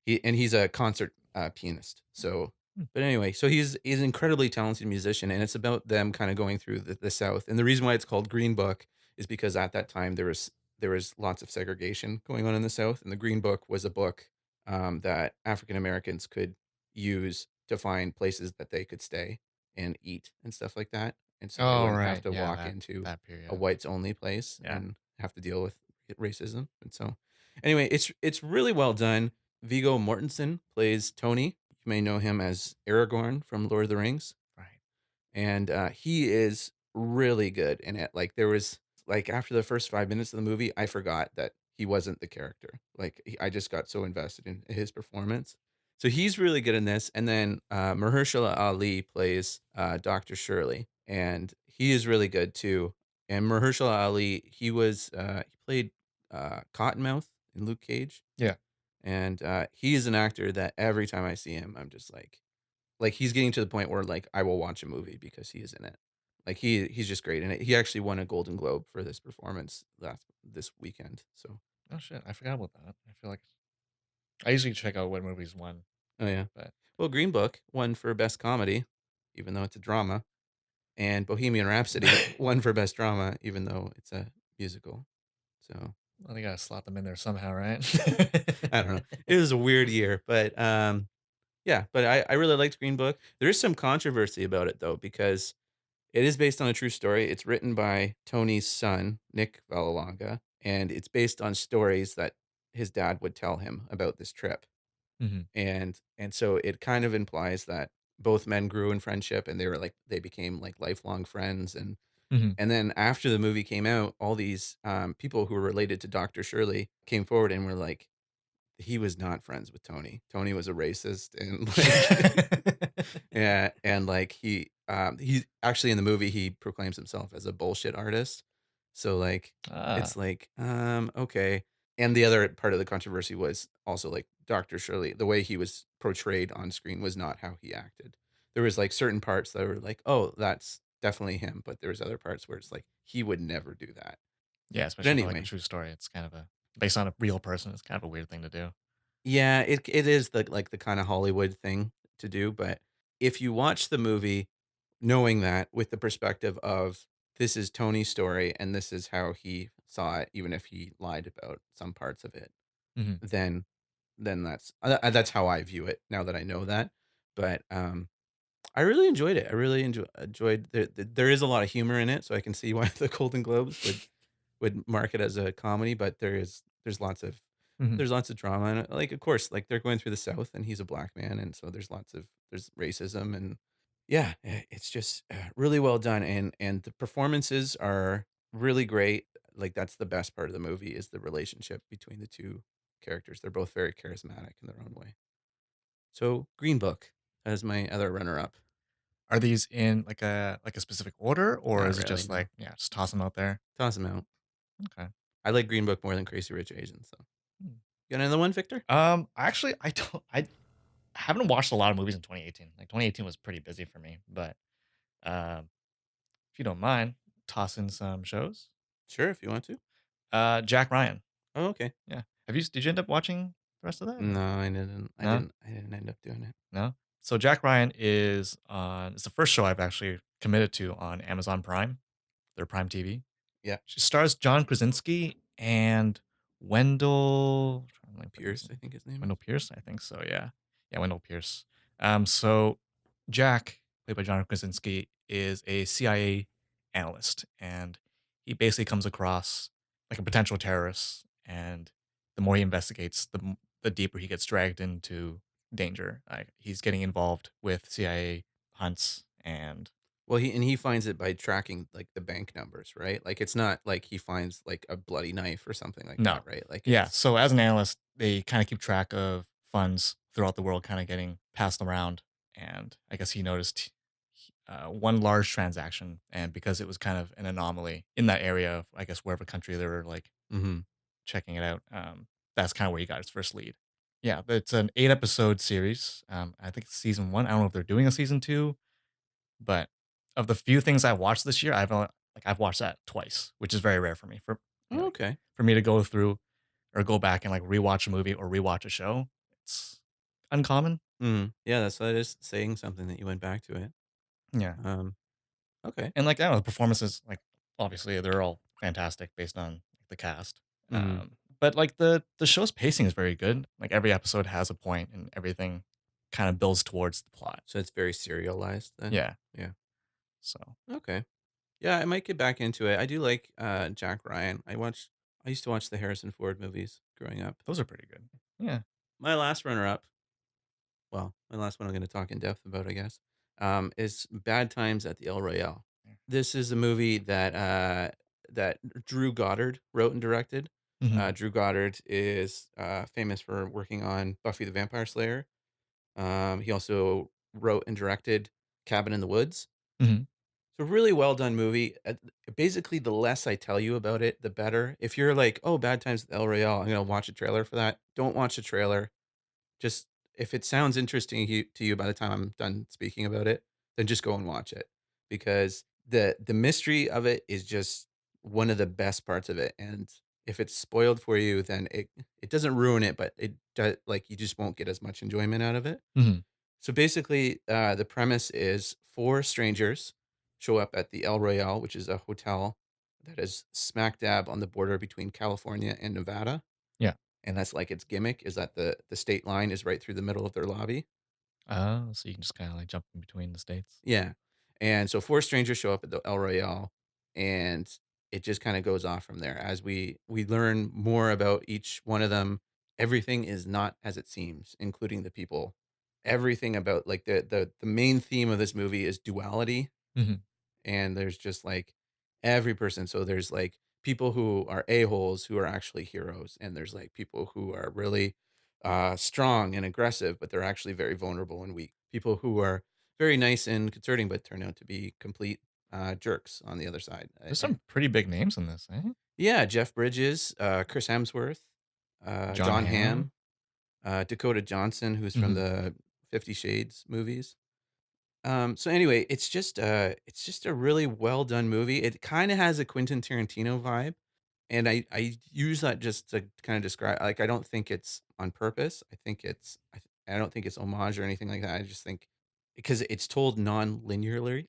[SPEAKER 2] He's a concert pianist. So,
[SPEAKER 3] Mm.
[SPEAKER 2] but anyway, so he's an incredibly talented musician, and it's about them kind of going through the South. And the reason why it's called Green Book is because at that time there was lots of segregation going on in the South, and the Green Book was a book that African Americans could use to find places that they could stay and eat and stuff like that, and so they
[SPEAKER 3] Oh,
[SPEAKER 2] wouldn't have
[SPEAKER 3] right.
[SPEAKER 2] to
[SPEAKER 3] Yeah,
[SPEAKER 2] walk
[SPEAKER 3] that
[SPEAKER 2] into
[SPEAKER 3] that
[SPEAKER 2] a
[SPEAKER 3] period.
[SPEAKER 2] whites only place
[SPEAKER 3] Yeah.
[SPEAKER 2] and have to deal with racism. And so, anyway, it's really well done. Viggo Mortensen plays Tony. You may know him as Aragorn from Lord of the Rings,
[SPEAKER 3] Right.
[SPEAKER 2] and he is really good in it. Like there was like after the first 5 minutes of the movie, I forgot that he wasn't the character. Like I just got so invested in his performance. So he's really good in this. And then Mahershala Ali plays Dr. Shirley, and he is really good too. And Mahershala Ali, he played Cottonmouth in Luke Cage,
[SPEAKER 3] Yeah.
[SPEAKER 2] and he is an actor that every time I see him, I'm just like, he's getting to the point where, like, I will watch a movie because he is in it. Like, he's just great in it. He actually won a Golden Globe for this performance this weekend, so
[SPEAKER 3] Oh shit, I forgot about that. I feel like I usually check out what movies won,
[SPEAKER 2] oh, yeah.
[SPEAKER 3] but
[SPEAKER 2] Well, Green Book won for Best Comedy, even though it's a drama, and Bohemian Rhapsody won for Best Drama, even though it's a musical, so
[SPEAKER 3] well, they gotta slot them in there somehow, right?
[SPEAKER 2] I don't know. It was a weird year, but, yeah, but I really liked Green Book. There is some controversy about it, though, because it is based on a true story. It's written by Tony's son, Nick Vallelonga, and it's based on stories that his dad would tell him about this trip.
[SPEAKER 3] Mhm,
[SPEAKER 2] And so it kind of implies that both men grew in friendship and they became like lifelong friends
[SPEAKER 3] mhm.
[SPEAKER 2] and then after the movie came out, all these people who were related to Dr. Shirley came forward and were like, he was not friends with Tony. Tony was a racist and like yeah, and like he's actually in the movie he proclaims himself as a bullshit artist. So like
[SPEAKER 3] Ah,
[SPEAKER 2] it's like okay. And the other part of the controversy was also like Dr. Shirley, the way he was portrayed on screen was not how he acted. There was like certain parts that were like, "Oh, that's definitely him," but there was other parts where it's like he would never do that.
[SPEAKER 3] yeah,
[SPEAKER 2] But
[SPEAKER 3] especially for, like, a
[SPEAKER 2] anyway,
[SPEAKER 3] true story, it's kind of a based on a real person, it's kind of a weird thing to do.
[SPEAKER 2] yeah, it is the like the kind of Hollywood thing to do, but if you watch the movie knowing that with the perspective of this is Tony's story and this is how he saw it, even if he lied about some parts of it,
[SPEAKER 3] Mhm,
[SPEAKER 2] then that's how I view it now that I know that. But I really enjoyed it. I really enjoyed there is a lot of humor in it, so I can see why the Golden Globes would mark it as a comedy, but
[SPEAKER 3] mhm.
[SPEAKER 2] there's lots of drama and like of course like they're going through the South and he's a black man and so there's racism and yeah, it's just really well done and the performances are really great. Like that's the best part of the movie is the relationship between the two characters. They're both very charismatic in their own way. So Green Book as my other runner up.
[SPEAKER 3] Are these in, like, a specific order, or
[SPEAKER 2] Not
[SPEAKER 3] is it
[SPEAKER 2] really,
[SPEAKER 3] just
[SPEAKER 2] no.
[SPEAKER 3] like, yeah, just toss them out there?
[SPEAKER 2] Toss them out.
[SPEAKER 3] Okay.
[SPEAKER 2] I like Green Book more than Crazy Rich Asians, so.
[SPEAKER 3] Hmm.
[SPEAKER 2] You got another one, Victor?
[SPEAKER 3] Actually, I haven't watched a lot of movies in 2018. Like, 2018 was pretty busy for me, but, um, if you don't mind, toss in some shows.
[SPEAKER 2] Sure, if you want to.
[SPEAKER 3] Jack Ryan.
[SPEAKER 2] Oh, okay.
[SPEAKER 3] Yeah. Did you end up watching the rest of that,
[SPEAKER 2] No,
[SPEAKER 3] or
[SPEAKER 2] I didn't. I
[SPEAKER 3] no?
[SPEAKER 2] didn't. I didn't end up doing it.
[SPEAKER 3] No? So Jack Ryan is on it's the first show I've actually committed to on Amazon Prime, their Prime TV.
[SPEAKER 2] Yeah,
[SPEAKER 3] She stars John Krasinski and Wendell trying to like put his
[SPEAKER 2] Pierce, I think his name is.
[SPEAKER 3] Wendell Pierce, I think so, yeah. Yeah, Wendell Pierce. So Jack, played by John Krasinski, is a CIA analyst, and he basically comes across like a potential terrorist, and the more he investigates, the deeper he gets dragged into danger. Like he's getting involved with CIA hunts and
[SPEAKER 2] Well, he finds it by tracking like the bank numbers, right? Like it's not like he finds like a bloody knife or something like
[SPEAKER 3] no.
[SPEAKER 2] that, right? Like
[SPEAKER 3] Yeah,
[SPEAKER 2] it's
[SPEAKER 3] so as an analyst, they kinda keep track of funds throughout the world kinda getting passed around, and I guess he noticed, one large transaction, and because it was kind of an anomaly in that area of, I guess, wherever country they were, like,
[SPEAKER 2] mhm.
[SPEAKER 3] checking it out, that's kinda where he got his first lead. Yeah, but it's an 8-episode series, I think it's season 1, I don't know if they're doing a season 2, but of the few things I watched this year, I've watched that twice, which is very rare for me,
[SPEAKER 2] Oh,
[SPEAKER 3] like,
[SPEAKER 2] okay.
[SPEAKER 3] for me to go through or go back and, like, rewatch a movie or rewatch a show. It's uncommon.
[SPEAKER 2] Mhm. Yeah, that's that is saying something that you went back to it.
[SPEAKER 3] Yeah.
[SPEAKER 2] Um, okay.
[SPEAKER 3] And, like, I don't know, the performances, like, obviously, they're all fantastic based on the cast.
[SPEAKER 2] Mhm.
[SPEAKER 3] But, like, the show's pacing is very good. Like, every episode has a point and everything kinda builds towards the plot.
[SPEAKER 2] So it's very serialized then?
[SPEAKER 3] Yeah.
[SPEAKER 2] Yeah.
[SPEAKER 3] So,
[SPEAKER 2] Okay. Yeah, I might get back into it. I do like Jack Ryan. I used to watch the Harrison Ford movies growing up.
[SPEAKER 3] those are pretty good. Yeah.
[SPEAKER 2] My last runner up well, the last one I'm gonna talk in depth about, I guess, is Bad Times at the El Royale. This is a movie that Drew Goddard wrote and directed.
[SPEAKER 3] Mhm,
[SPEAKER 2] Drew Goddard is, famous for working on Buffy the Vampire Slayer. He also wrote and directed Cabin in the Woods.
[SPEAKER 3] mhm.
[SPEAKER 2] It's a really well done movie. Basically, the less I tell you about it, the better. If you're like, "Oh, Bad Times at El Royale, I'm gonna watch a trailer for that." Don't watch a trailer. Just if it sounds interesting to you by the time I'm done speaking about it, then just go and watch it because the mystery of it is just one of the best parts of it. And if it's spoiled for you, then it doesn't ruin it, but it does like you just won't get as much enjoyment out of it.
[SPEAKER 3] Mhm.
[SPEAKER 2] So basically, the premise is four strangers show up at the El Royale, which is a hotel that is smack dab on the border between California and Nevada.
[SPEAKER 3] Yeah.
[SPEAKER 2] And that's like its gimmick is that the state line is right through the middle of their lobby.
[SPEAKER 3] Oh, so you can just kinda, like, jump in between the states.
[SPEAKER 2] Yeah. And so four strangers show up at the El Royale, and it just kind of goes off from there. As we learn more about each one of them, everything is not as it seems, including the people. Everything about like the main theme of this movie is duality,
[SPEAKER 3] Mhm.
[SPEAKER 2] and there's just like every person. So there's like people who are a-holes who are actually heroes, and there's like people who are really strong and aggressive, but they're actually very vulnerable and weak. People who are very nice and concerning, but turn out to be complete jerks on the other side.
[SPEAKER 3] There's some pretty big names in this, eh?
[SPEAKER 2] Yeah, Jeff Bridges, Chris Hemsworth,
[SPEAKER 3] John
[SPEAKER 2] John
[SPEAKER 3] Hamm.
[SPEAKER 2] Hamm, Dakota Johnson, who's from
[SPEAKER 3] Mhm.
[SPEAKER 2] the 50 Shades movies. So anyway, it's just a really well done movie. It kind of has a Quentin Tarantino vibe, and I use that just to kind of describe. Like I don't think it's on purpose. I don't think it's homage or anything like that. I just think because it's told non-linearly,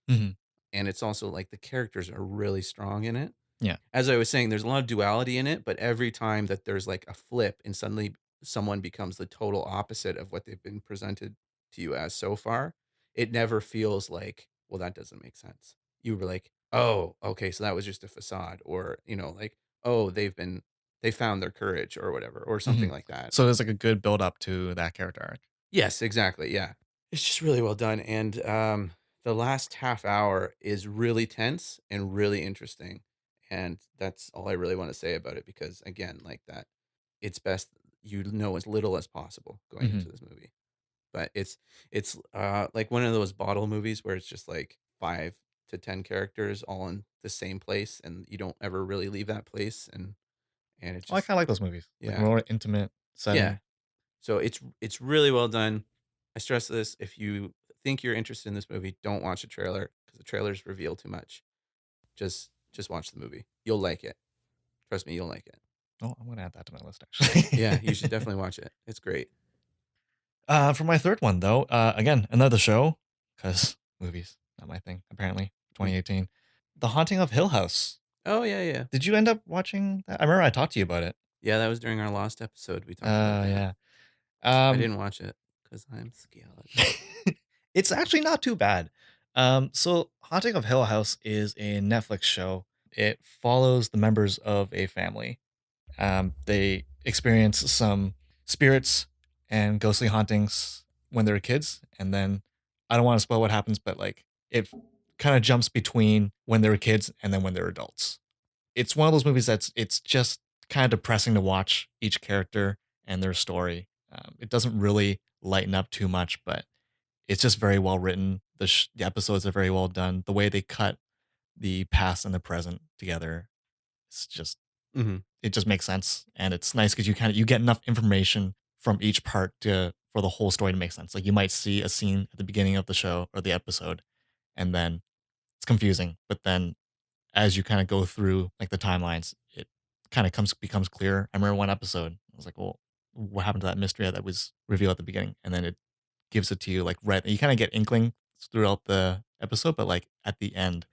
[SPEAKER 3] Mhm.
[SPEAKER 2] and it's also like the characters are really strong in it.
[SPEAKER 3] Yeah.
[SPEAKER 2] As I was saying, there's a lot of duality in it, but every time that there's like a flip and suddenly someone becomes the total opposite of what they've been presented to you as so far, it never feels like, well, that doesn't make sense. You were like, oh, okay, so that was just a facade, or like, oh, they found their courage or whatever, or something
[SPEAKER 3] Mhm.
[SPEAKER 2] like that.
[SPEAKER 3] So there's, like, a good build up to that character arc.
[SPEAKER 2] Yes, exactly. Yeah. It's just really well done. And the last half hour is really tense and really interesting. And that's all I really want to say about it because, again, like that, it's best you know as little as possible going into
[SPEAKER 3] Mhm.
[SPEAKER 2] this movie. But it's like one of those bottle movies where it's just like 5 to 10 characters all in the same place, and you don't ever really leave that place. And it
[SPEAKER 3] Oh, I
[SPEAKER 2] just
[SPEAKER 3] kinda like those movies, like,
[SPEAKER 2] yeah
[SPEAKER 3] more intimate
[SPEAKER 2] yeah
[SPEAKER 3] setting.
[SPEAKER 2] so it's really well done. I stress this, if you think you're interested in this movie, don't watch a trailer because the trailers reveal too much. Just watch the movie. You'll like it. Trust me, you'll like it.
[SPEAKER 3] Oh, I'm gonna add that to my list,
[SPEAKER 2] Yeah, you
[SPEAKER 3] actually.
[SPEAKER 2] should definitely watch it. It's great.
[SPEAKER 3] For my third one, though, again, another show, because movies, not my thing, apparently,
[SPEAKER 2] Mm.
[SPEAKER 3] 2018. The Haunting of Hill House.
[SPEAKER 2] Oh, yeah, yeah.
[SPEAKER 3] Did you end up watching that? I remember I talked to you about it.
[SPEAKER 2] Yeah, that was during our last episode, we talked about that.
[SPEAKER 3] Yeah.
[SPEAKER 2] I
[SPEAKER 3] Um,
[SPEAKER 2] didn't watch it because 'cause I'm scared.
[SPEAKER 3] it's actually not too bad. So Haunting of Hill House is a Netflix show. It follows the members of a family. They experience some spirits and ghostly hauntings when they're kids, and then I don't want to spoil what happens, but like it kind of jumps between when they were kids and then when they're adults. It's one of those movies it's just kind of depressing to watch each character and their story. It doesn't really lighten up too much, but it's just very well written. The episodes are very well done. The way they cut the past and the present together, it's just
[SPEAKER 2] Mhm.
[SPEAKER 3] it just makes sense, and it's nice because you get enough information from each part to for the whole story to make sense. Like you might see a scene at the beginning of the show or the episode, and then it's confusing, but then as you kind of go through like the timelines, it kind of comes becomes clear. I remember one episode, I was like, "Well, what happened to that mystery that was revealed at the beginning?" And then it gives it to you like right. You kind of get inkling throughout the episode, but like at the end,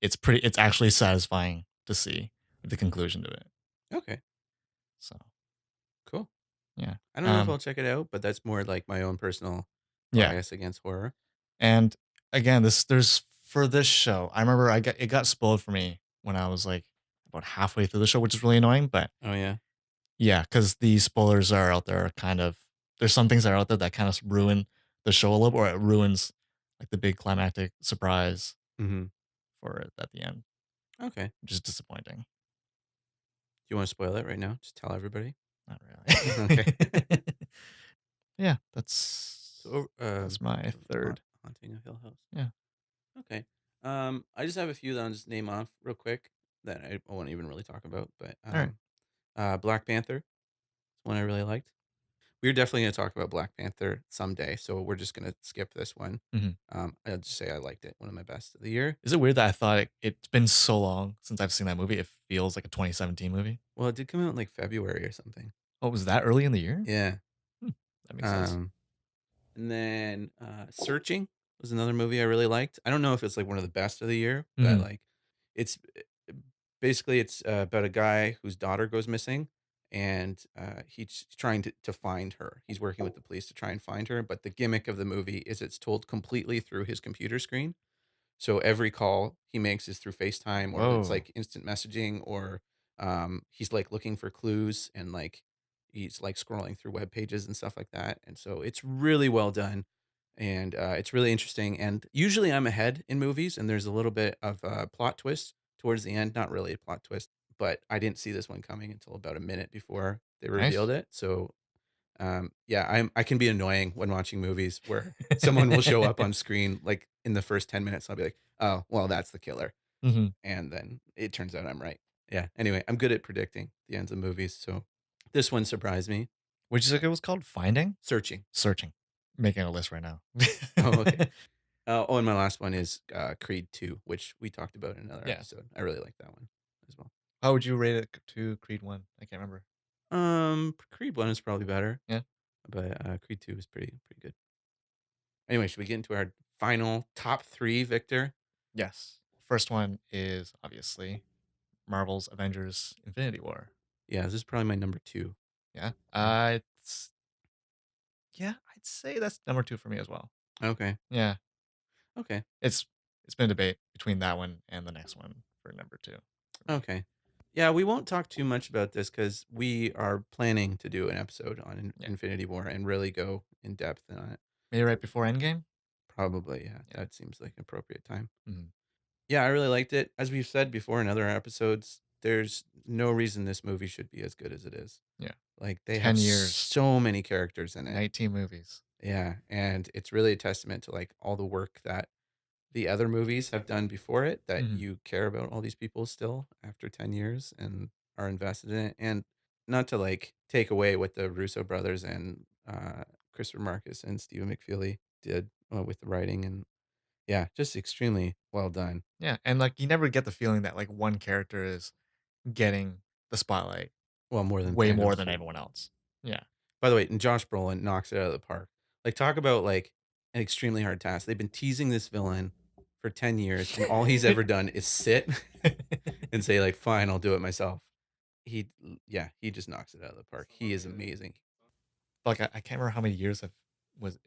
[SPEAKER 3] it's actually satisfying to see the conclusion to it.
[SPEAKER 2] Okay,
[SPEAKER 3] So
[SPEAKER 2] cool.
[SPEAKER 3] yeah.
[SPEAKER 2] I don't know if
[SPEAKER 3] Um
[SPEAKER 2] I'll check it out, but that's more like my own personal
[SPEAKER 3] yeah.
[SPEAKER 2] bias against horror.
[SPEAKER 3] And again, there's for this show, I remember it got spoiled for me when I was like about halfway through the show, which is really annoying, but
[SPEAKER 2] Oh, yeah?
[SPEAKER 3] Yeah, because the spoilers are out there are kind of there's some things that are out there that kind of ruin the show a little, or it ruins like the big climactic surprise
[SPEAKER 2] Mhm.
[SPEAKER 3] for it at the end,
[SPEAKER 2] Okay.
[SPEAKER 3] which is disappointing.
[SPEAKER 2] Do you wanna spoil it right now? Just tell everybody?
[SPEAKER 3] Not
[SPEAKER 2] Okay.
[SPEAKER 3] really. Yeah,
[SPEAKER 2] So,
[SPEAKER 3] that's my third.
[SPEAKER 2] Haunting of Hill House.
[SPEAKER 3] Yeah.
[SPEAKER 2] Okay. I just have a few that I'll just name off real quick that I won't even really talk about, but,
[SPEAKER 3] All right.
[SPEAKER 2] Black Panther is one I really liked. We're definitely gonna talk about Black Panther someday, so we're just gonna skip this one.
[SPEAKER 3] Mhm.
[SPEAKER 2] I'll just say I liked it, one of my best of the year.
[SPEAKER 3] Is it weird that I thought it's been so long since I've seen that movie? It feels like a 2017 movie.
[SPEAKER 2] Well, it did come out in, like, February or something.
[SPEAKER 3] Oh, was that early in the year?
[SPEAKER 2] Yeah.
[SPEAKER 3] Hmm, that makes sense.
[SPEAKER 2] Um, and then, Searching was another movie I really liked. I don't know if it's, like, one of the best of the year, but,
[SPEAKER 3] Mhm.
[SPEAKER 2] like, it's basically, it's, about a guy whose daughter goes missing, and, he's trying to find her. He's working with the police to try and find her, but the gimmick of the movie is it's told completely through his computer screen. So every call he makes is through FaceTime, or it's
[SPEAKER 3] Whoa.
[SPEAKER 2] like instant messaging, or he's like looking for clues, and like he's like scrolling through web pages and stuff like that. And so it's really well done, and it's really interesting. And usually I'm ahead in movies, and there's a little bit of a plot twist towards the end. Not really a plot twist, but I didn't see this one coming until about a minute before they revealed
[SPEAKER 3] Nice.
[SPEAKER 2] it. So yeah, I can be annoying when watching movies where someone will show up on screen, like, in the first 10 minutes, I'll be like, "Oh, well, that's the killer,"
[SPEAKER 3] Mhm.
[SPEAKER 2] and then it turns out I'm right. Yeah, anyway, I'm good at predicting the ends of movies, so this one surprised me.
[SPEAKER 3] Which is like it was called Finding?
[SPEAKER 2] Searching.
[SPEAKER 3] Searching. Making a list right now.
[SPEAKER 2] Oh, okay. Oh, and my last one is, Creed 2, which we talked about in another
[SPEAKER 3] Yeah.
[SPEAKER 2] episode. I really like that one as well.
[SPEAKER 3] How would you rate it to Creed 1? I can't remember.
[SPEAKER 2] Creed 1 is probably better,
[SPEAKER 3] Yeah?
[SPEAKER 2] but, Creed 2 is pretty good. Anyway, should we get into our final top 3, Victor?
[SPEAKER 3] Yes. First one is obviously Marvel's Avengers Infinity War.
[SPEAKER 2] Yeah, this is probably my number 2.
[SPEAKER 3] Yeah.
[SPEAKER 2] Yeah.
[SPEAKER 3] It's yeah, I'd say that's number 2 for me as well.
[SPEAKER 2] Okay.
[SPEAKER 3] Yeah.
[SPEAKER 2] Okay.
[SPEAKER 3] It's it's been a debate between that one and the next one for number 2 for me.
[SPEAKER 2] Okay. Yeah, we won't talk too much about this because we are planning to do an episode on
[SPEAKER 3] Yeah.
[SPEAKER 2] Infinity War and really go in depth on it.
[SPEAKER 3] Maybe right before Endgame?
[SPEAKER 2] Probably, yeah.
[SPEAKER 3] Yeah.
[SPEAKER 2] That seems like an appropriate time.
[SPEAKER 3] Mhm.
[SPEAKER 2] Yeah, I really liked it. As we've said before in other episodes, there's no reason this movie should be as good as it is.
[SPEAKER 3] Yeah.
[SPEAKER 2] Like, they have
[SPEAKER 3] 10 years,
[SPEAKER 2] so many characters in it.
[SPEAKER 3] 19 movies.
[SPEAKER 2] Yeah, and it's really a testament to, like, all the work that the other movies have done before it, that
[SPEAKER 3] Mhm.
[SPEAKER 2] you care about all these people still after 10 years and are invested in it. And not to like take away what the Russo brothers and Christopher Marcus and Stephen McFeely did with the writing. And yeah, just extremely well done.
[SPEAKER 3] Yeah, and, like, you never get the feeling that, like, one character is getting the spotlight
[SPEAKER 2] Well, more than
[SPEAKER 3] way more
[SPEAKER 2] Thanos.
[SPEAKER 3] than everyone else. Yeah.
[SPEAKER 2] By the way, and Josh Brolin knocks it out of the park. Like, talk about like an extremely hard task. They've been teasing this villain for 10 years, and all he's ever done is sit and say, like, fine, I'll do it myself. Yeah, he just knocks it out of the park. He is amazing.
[SPEAKER 3] Like, I can't remember how many years was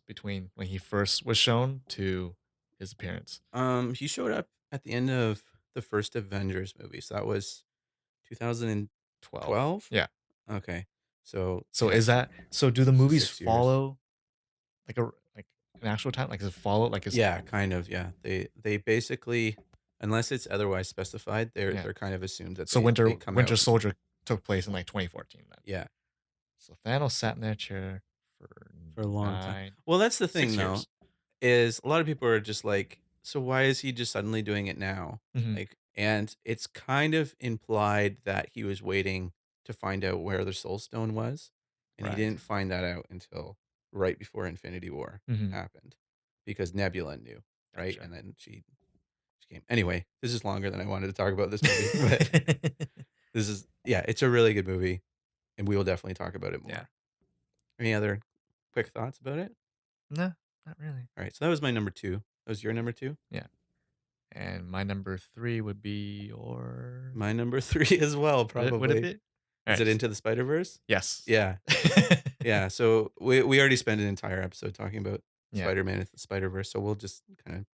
[SPEAKER 3] between when he first was shown to his appearance.
[SPEAKER 2] He showed up at the end of the first Avengers movie, so that was
[SPEAKER 3] 12.
[SPEAKER 2] 2012?
[SPEAKER 3] Yeah.
[SPEAKER 2] Okay. So,
[SPEAKER 3] So
[SPEAKER 2] yeah,
[SPEAKER 3] is that so do the
[SPEAKER 2] so
[SPEAKER 3] movies
[SPEAKER 2] 6 years.
[SPEAKER 3] follow, like, like, an actual time? Like, does it follow, like, is
[SPEAKER 2] Yeah, kind of, yeah. They basically, unless it's otherwise specified,
[SPEAKER 3] yeah.
[SPEAKER 2] they're kind of assumed that
[SPEAKER 3] So
[SPEAKER 2] they come
[SPEAKER 3] Winter
[SPEAKER 2] out.
[SPEAKER 3] Soldier took place in, like, 2014 then.
[SPEAKER 2] Yeah,
[SPEAKER 3] So Thanos sat in that chair for
[SPEAKER 2] for a long time.
[SPEAKER 3] 9
[SPEAKER 2] Well, that's the
[SPEAKER 3] 6
[SPEAKER 2] thing though,
[SPEAKER 3] years.
[SPEAKER 2] is a lot of people are just like, "So why is he just suddenly doing it now?"
[SPEAKER 3] Mhm.
[SPEAKER 2] Like, and it's kind of implied that he was waiting to find out where the Soul Stone was, and he
[SPEAKER 3] Right.
[SPEAKER 2] didn't find that out until right before Infinity War
[SPEAKER 3] Mhm.
[SPEAKER 2] happened, because Nebula knew, right?
[SPEAKER 3] Gotcha.
[SPEAKER 2] And then she came. Anyway, this is longer than I wanted to talk about this movie, but this is, yeah, it's a really good movie, and we will definitely talk about it
[SPEAKER 3] Yeah.
[SPEAKER 2] more. Any other quick thoughts about it?
[SPEAKER 3] No, not really.
[SPEAKER 2] All right, so that was my number 2. That was your number 2?
[SPEAKER 3] Yeah. And my number 3 would be your
[SPEAKER 2] My number 3 as well,
[SPEAKER 3] would it
[SPEAKER 2] probably.
[SPEAKER 3] be?
[SPEAKER 2] Is it
[SPEAKER 3] Alright.
[SPEAKER 2] Into the Spider-Verse?
[SPEAKER 3] Yes.
[SPEAKER 2] Yeah. Yeah, so we already spent an entire episode talking about
[SPEAKER 3] Yeah.
[SPEAKER 2] Spider-Man Into the Spider-Verse, so we'll just kinda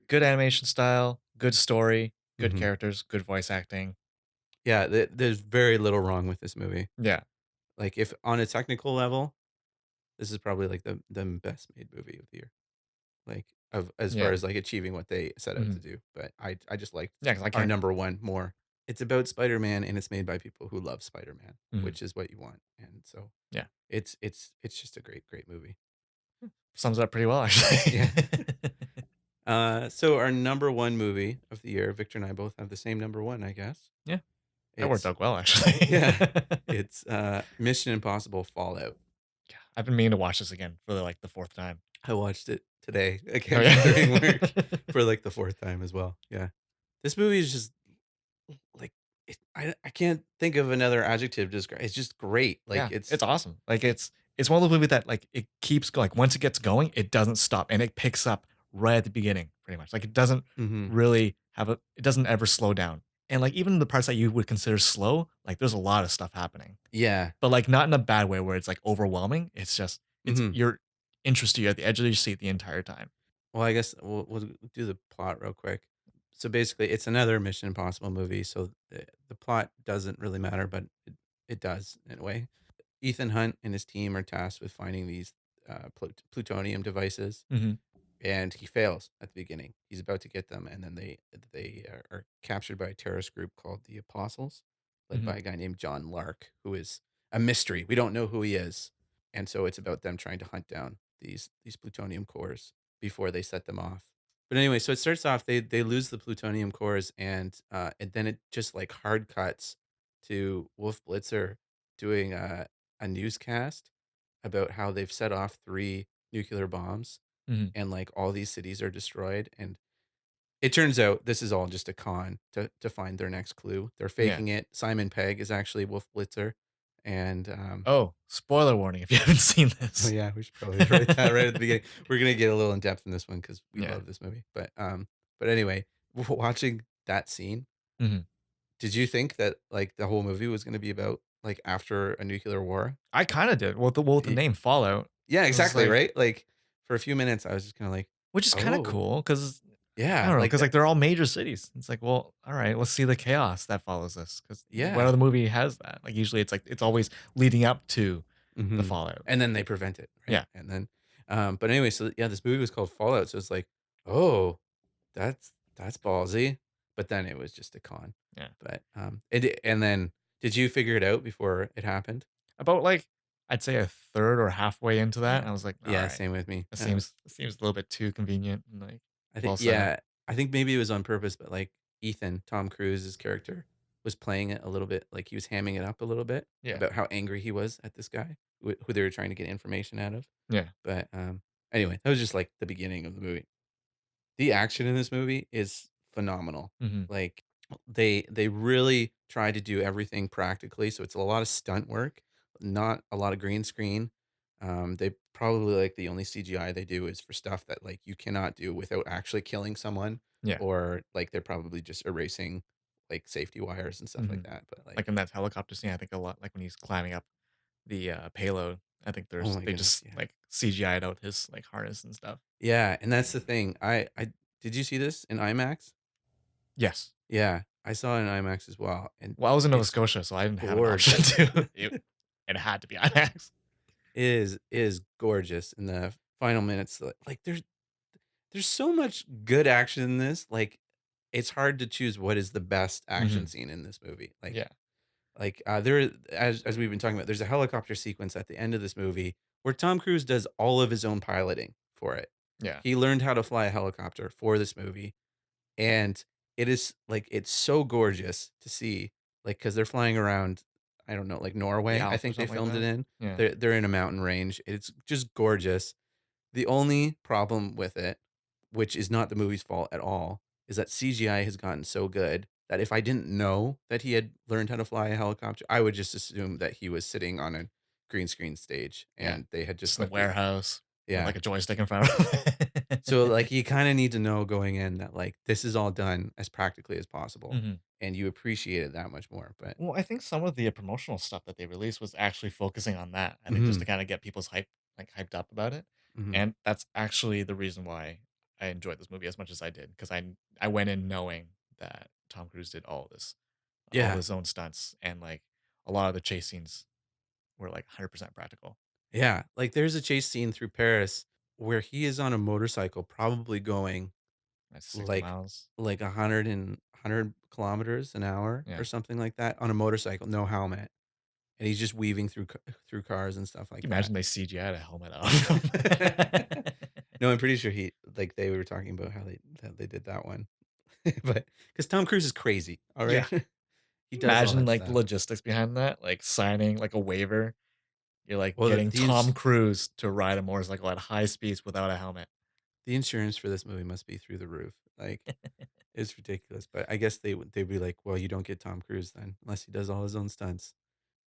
[SPEAKER 3] Good animation style, good story, good
[SPEAKER 2] mhm.
[SPEAKER 3] characters, good voice acting.
[SPEAKER 2] Yeah, there's very little wrong with this movie.
[SPEAKER 3] Yeah.
[SPEAKER 2] Like, if on a technical level, this is probably, like, the best made movie of the year, like, of as far
[SPEAKER 3] Yeah.
[SPEAKER 2] as, like, achieving what they set out to
[SPEAKER 3] Mhm.
[SPEAKER 2] do, but I just liked
[SPEAKER 3] Yeah, 'cause I
[SPEAKER 2] our
[SPEAKER 3] can't.
[SPEAKER 2] number 1 more. It's about Spider-Man, and it's made by people who love Spider-Man,
[SPEAKER 3] Mhm.
[SPEAKER 2] which is what you want, and so
[SPEAKER 3] Yeah.
[SPEAKER 2] it's just a great, great movie.
[SPEAKER 3] Sums it up pretty well, actually.
[SPEAKER 2] Yeah. So our number 1 movie of the year, Victor and I both have the same number 1, I guess.
[SPEAKER 3] Yeah, that worked
[SPEAKER 2] It's
[SPEAKER 3] out well, actually.
[SPEAKER 2] yeah, it's, Mission Impossible: Fallout.
[SPEAKER 3] Yeah, I've been meaning to watch this again for, like, the 4th time.
[SPEAKER 2] I watched it today
[SPEAKER 3] Oh,
[SPEAKER 2] again during work
[SPEAKER 3] yeah?
[SPEAKER 2] for, like, the 4th time as well, yeah. This movie is just, like, I can't think of another adjective to describe it's just great, like,
[SPEAKER 3] Yeah, it's awesome. Like, it's one of those movies that, like, it keeps going. Like, once it gets going, it doesn't stop, and it picks up right at the beginning, pretty much. Like, it doesn't
[SPEAKER 2] Mhm.
[SPEAKER 3] really it doesn't ever slow down. And, like, even the parts that you would consider slow, like, there's a lot of stuff happening.
[SPEAKER 2] Yeah.
[SPEAKER 3] But, like, not in a bad way where it's, like, overwhelming. It's just
[SPEAKER 2] Mhm.
[SPEAKER 3] you're interested, you're at the edge of your seat the entire time.
[SPEAKER 2] Well, I guess we'll do the plot real quick. So, basically, it's another Mission Impossible movie, so the plot doesn't really matter, but it does in a way. Ethan Hunt and his team are tasked with finding these, plutonium devices,
[SPEAKER 3] Mhm,
[SPEAKER 2] and he fails at the beginning. He's about to get them, and then they are captured by a terrorist group called the Apostles, led
[SPEAKER 3] mhm,
[SPEAKER 2] by a guy named John Lark, who is a mystery. We don't know who he is, and so it's about them trying to hunt down these plutonium cores before they set them off. But anyway, so it starts off they lose the plutonium cores, and then it just like hard cuts to Wolf Blitzer doing a newscast about how they've set off 3 nuclear bombs
[SPEAKER 3] mhm.
[SPEAKER 2] and like all these cities are destroyed. And it turns out this is all just a con to find their next clue. They're
[SPEAKER 3] Yeah.
[SPEAKER 2] faking it. Simon Pegg is actually Wolf Blitzer, and
[SPEAKER 3] Oh, spoiler warning if you haven't seen
[SPEAKER 2] oh
[SPEAKER 3] this.
[SPEAKER 2] yeah, we should probably write that right at the beginning. We're gonna get a little in depth in this one because we
[SPEAKER 3] Yeah.
[SPEAKER 2] love this movie. But anyway, watching that scene,
[SPEAKER 3] Mhm.
[SPEAKER 2] did you think that like the whole movie was gonna be about like after a nuclear war?
[SPEAKER 3] I kinda did. With the
[SPEAKER 2] Y-
[SPEAKER 3] name Fallout,
[SPEAKER 2] Yeah,
[SPEAKER 3] it was
[SPEAKER 2] exactly,
[SPEAKER 3] like
[SPEAKER 2] right. Like for a few minutes, I was just kind of like,
[SPEAKER 3] which is kinda
[SPEAKER 2] oh
[SPEAKER 3] cool because I
[SPEAKER 2] yeah,
[SPEAKER 3] don't know,
[SPEAKER 2] like
[SPEAKER 3] because
[SPEAKER 2] that.
[SPEAKER 3] like, they're all major cities. It's like, well, alright, let's see the chaos that follows this. Because what
[SPEAKER 2] Yeah.
[SPEAKER 3] other movie has that? Like, usually it's like it's always leading up to the
[SPEAKER 2] Mhm.
[SPEAKER 3] fallout.
[SPEAKER 2] And then they prevent it, right?
[SPEAKER 3] Yeah.
[SPEAKER 2] And then, but anyway, so yeah, this movie was called Fallout, so it's like, "Oh, that's ballsy," but then it was just a con.
[SPEAKER 3] Yeah.
[SPEAKER 2] But, and then did you figure it out before it happened?
[SPEAKER 3] About, like, I'd say a third or halfway into that,
[SPEAKER 2] Yeah.
[SPEAKER 3] and I was like,
[SPEAKER 2] Yeah,
[SPEAKER 3] "Alright,
[SPEAKER 2] same with me.
[SPEAKER 3] it seems a little bit too convenient and, like,
[SPEAKER 2] I think
[SPEAKER 3] well set up."
[SPEAKER 2] yeah, I think maybe it was on purpose, but, like, Ethan, Tom Cruise's character, was playing it a little bit like, he was hamming it up a little bit
[SPEAKER 3] Yeah.
[SPEAKER 2] about how angry he was at this guy who they were trying to get information out of.
[SPEAKER 3] Yeah.
[SPEAKER 2] But, anyway, that was just, like, the beginning of the movie. The action in this movie is phenomenal.
[SPEAKER 3] Mhm.
[SPEAKER 2] Like, they really try to do everything practically, so it's a lot of stunt work, not a lot of green screen. They probably, like, the only CGI they do is for stuff that, like, you cannot do without actually killing someone,
[SPEAKER 3] Yeah.
[SPEAKER 2] or, like, they're probably just erasing, like, safety wires and stuff like
[SPEAKER 3] Mhm.
[SPEAKER 2] that, but, like
[SPEAKER 3] Like, in that helicopter scene, I think a lot like, when he's climbing up the, payload, I think
[SPEAKER 2] oh my
[SPEAKER 3] they
[SPEAKER 2] goodness,
[SPEAKER 3] just,
[SPEAKER 2] yeah.
[SPEAKER 3] like, CGI'd out his, like, harness and stuff.
[SPEAKER 2] Yeah, and that's the thing. I did you see this in IMAX?
[SPEAKER 3] Yes.
[SPEAKER 2] Yeah, I saw it in IMAX as well, and
[SPEAKER 3] Well, I was in Nova
[SPEAKER 2] it's
[SPEAKER 3] Scotia, so I didn't have an option
[SPEAKER 2] gorgeous.
[SPEAKER 3] to. It had to be IMAX.
[SPEAKER 2] Is gorgeous in the final minutes. Like there's so much good action in this. Like it's hard to choose what is the best action
[SPEAKER 3] Mhm.
[SPEAKER 2] scene in this movie.
[SPEAKER 3] Yeah.
[SPEAKER 2] As we've been talking about, there's a helicopter sequence at the end of this movie where Tom Cruise does all of his own piloting for it.
[SPEAKER 3] Yeah.
[SPEAKER 2] He learned how to fly a helicopter for this movie, and it is like it's so gorgeous to see, like because they're flying around, I don't know, like
[SPEAKER 3] The
[SPEAKER 2] Norway, I
[SPEAKER 3] Alps or
[SPEAKER 2] think they
[SPEAKER 3] something like
[SPEAKER 2] filmed it
[SPEAKER 3] that.
[SPEAKER 2] in.
[SPEAKER 3] Yeah.
[SPEAKER 2] They're in a mountain range. It's just gorgeous. The only problem with it, which is not the movie's fault at all, is that CGI has gotten so good that if I didn't know that he had learned how to fly a helicopter, I would just assume that he was sitting on a green screen stage
[SPEAKER 3] Yeah.
[SPEAKER 2] and they had just
[SPEAKER 3] Just in the
[SPEAKER 2] left it.
[SPEAKER 3] warehouse with,
[SPEAKER 2] Yeah.
[SPEAKER 3] like, a joystick in front of him.
[SPEAKER 2] So, like, you kinda need to know going in that, like, this is all done as practically as possible,
[SPEAKER 3] Mhm.
[SPEAKER 2] and you appreciate it that much more, but
[SPEAKER 3] Well, I think some of the promotional stuff that they released was actually focusing on that. I think just to
[SPEAKER 2] mhm,
[SPEAKER 3] kinda get people's hyped up about it,
[SPEAKER 2] mhm.
[SPEAKER 3] and that's actually the reason why I enjoyed this movie as much as I did, because I went in knowing that Tom Cruise did all of this. all of
[SPEAKER 2] Yeah.
[SPEAKER 3] his own stunts, and like a lot of the chase scenes were like 100% practical.
[SPEAKER 2] Yeah. Like there's a chase scene through Paris where he is on a motorcycle, probably going
[SPEAKER 3] That's 60
[SPEAKER 2] like
[SPEAKER 3] miles.
[SPEAKER 2] like 100 kilometers an hour
[SPEAKER 3] Yeah.
[SPEAKER 2] or something like that on a motorcycle, no helmet, and he's just weaving through cars and stuff like
[SPEAKER 3] Can you
[SPEAKER 2] that.
[SPEAKER 3] imagine they CGI'd a helmet out of him?
[SPEAKER 2] No, I'm pretty sure they were talking about how they did that one. But because Tom Cruise is crazy, all
[SPEAKER 3] Yeah.
[SPEAKER 2] right?
[SPEAKER 3] Can
[SPEAKER 2] He
[SPEAKER 3] you
[SPEAKER 2] does all
[SPEAKER 3] imagine
[SPEAKER 2] that
[SPEAKER 3] like the
[SPEAKER 2] stuff.
[SPEAKER 3] logistics behind that? Like signing like a waiver. You're like
[SPEAKER 2] Well,
[SPEAKER 3] getting Tom Cruise to ride a motorcycle at high speeds without a helmet.
[SPEAKER 2] the insurance for this movie must be through the roof. Like, it's ridiculous, but I guess they'd be like, "Well, you don't get Tom Cruise then, unless he does all his own stunts."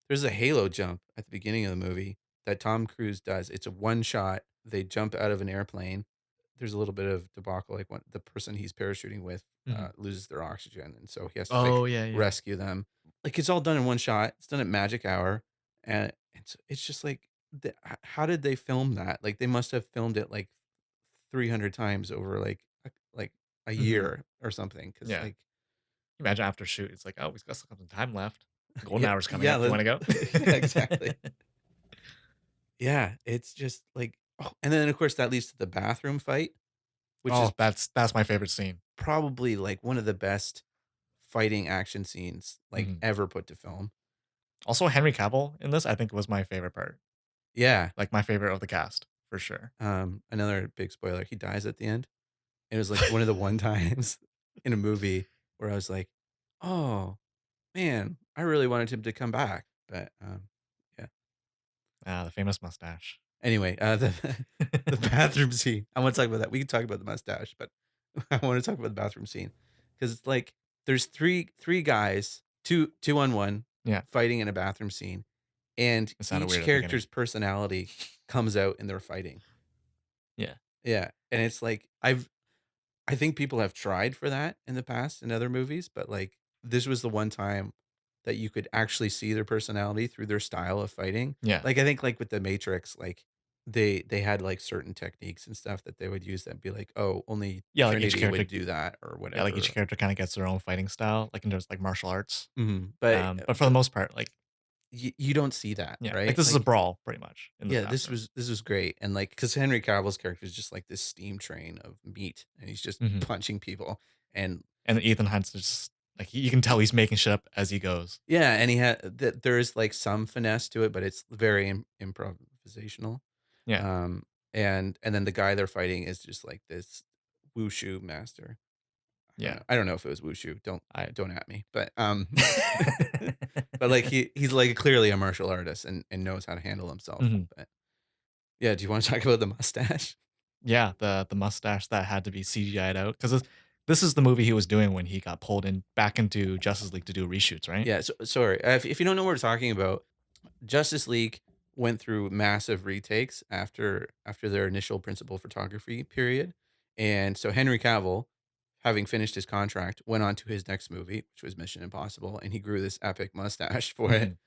[SPEAKER 2] There's a halo jump at the beginning of the movie that Tom Cruise does. It's a one shot. They jump out of an airplane. There's a little bit of debacle, like when the person he's parachuting with
[SPEAKER 3] Mhm.
[SPEAKER 2] loses their oxygen, and so he has to like
[SPEAKER 3] Oh, yeah, yeah.
[SPEAKER 2] rescue them. Like it's all done in one shot. It's done at magic hour, and it's just like, how did they film that? Like they must have filmed it like 300 times over like a
[SPEAKER 3] Mhm.
[SPEAKER 2] year or something. Because
[SPEAKER 3] Yeah.
[SPEAKER 2] like
[SPEAKER 3] Imagine after shoot, it's like, "Oh, we've got some time left. Golden
[SPEAKER 2] yeah
[SPEAKER 3] hour's coming
[SPEAKER 2] yeah
[SPEAKER 3] up. You wanna go?"
[SPEAKER 2] yeah exactly. Yeah, it's just like oh, and then, of course, that leads to the bathroom fight, which is
[SPEAKER 3] Oh, that's my favorite scene.
[SPEAKER 2] probably, like, one of the best fighting action scenes, like,
[SPEAKER 3] Mhm.
[SPEAKER 2] ever put to film.
[SPEAKER 3] Also, Henry Cavill in this, I think, was my favorite part.
[SPEAKER 2] Yeah,
[SPEAKER 3] Like, my favorite of the cast, for sure.
[SPEAKER 2] another big spoiler, he dies at the end. It was, like, one of the one times in a movie where I was like, "Oh, man, I really wanted him to come back," but, yeah.
[SPEAKER 3] Ah, the famous mustache.
[SPEAKER 2] Anyway, the bathroom scene. I wanna talk about that. We can talk about the mustache, but I wanna talk about the bathroom scene because it's like there's three guys, 2 on 1
[SPEAKER 3] Yeah,
[SPEAKER 2] fighting in a bathroom scene, and
[SPEAKER 3] it sounded
[SPEAKER 2] each
[SPEAKER 3] weird at the beginning.
[SPEAKER 2] character's personality comes out in their fighting.
[SPEAKER 3] Yeah.
[SPEAKER 2] Yeah, and it's like I think people have tried for that in the past in other movies, but, like, this was the one time that you could actually see their personality through their style of fighting.
[SPEAKER 3] Yeah.
[SPEAKER 2] Like, I think, like, with The Matrix, like, they had, like, certain techniques and stuff that they would use that'd be like, "Oh, only
[SPEAKER 3] Yeah, like, each
[SPEAKER 2] Trinity
[SPEAKER 3] character
[SPEAKER 2] would do that," or
[SPEAKER 3] yeah, like, each
[SPEAKER 2] whatever.
[SPEAKER 3] character kinda gets their own fighting style, like, in terms of, like, martial arts.
[SPEAKER 2] Mhm, but,
[SPEAKER 3] But for the most part, like
[SPEAKER 2] you don't see that,
[SPEAKER 3] yeah, like,
[SPEAKER 2] right?
[SPEAKER 3] this is a
[SPEAKER 2] Like
[SPEAKER 3] brawl pretty much in this
[SPEAKER 2] yeah,
[SPEAKER 3] bathroom.
[SPEAKER 2] this was great, and, like, because Henry Cavill's character is just like this steam train of meat, and he's just
[SPEAKER 3] Mhm.
[SPEAKER 2] punching people, and
[SPEAKER 3] And then Ethan Hunt's just like, you can tell he's making shit up as he goes.
[SPEAKER 2] yeah, and he had there is, like, some finesse to it, but it's very improvisational,
[SPEAKER 3] Yeah,
[SPEAKER 2] um, and then the guy they're fighting is just like this wushu master.
[SPEAKER 3] yeah.
[SPEAKER 2] I don't know if it was wushu,
[SPEAKER 3] I
[SPEAKER 2] don't at me, but, but, like, he's, like, clearly a martial artist and knows how to handle himself,
[SPEAKER 3] Mhm.
[SPEAKER 2] but yeah, do you wanna talk about the mustache?
[SPEAKER 3] Yeah, the mustache that had to be CGI'd out, 'cause this is the movie he was doing when he got pulled in back into Justice League to do reshoots, right?
[SPEAKER 2] Yeah, sorry, if you don't know what we're talking about, Justice League went through massive retakes after their initial principal photography period, and so Henry Cavill, having finished his contract, went on to his next movie, which was Mission Impossible, and he grew this epic mustache for it.
[SPEAKER 3] Mhm.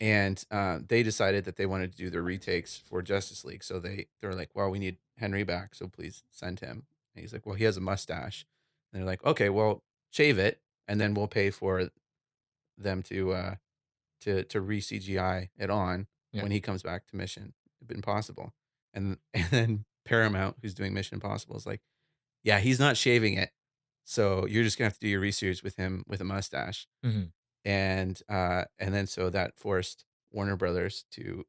[SPEAKER 2] And they decided that they wanted to do the retakes for Justice League, so they're like, "Well, we need Henry back, so please send him." And he's like, "Well, he has a mustache." And they're like, "Okay, well, shave it, and then we'll pay for them to re-CGI it on
[SPEAKER 3] Yeah.
[SPEAKER 2] when he comes back to Mission Impossible." And and then Paramount, who's doing Mission Impossible, is like, "Yeah, he's not shaving it, so you're just gonna have to do your research with him with a mustache."
[SPEAKER 3] Mhm.
[SPEAKER 2] And then so that forced Warner Brothers to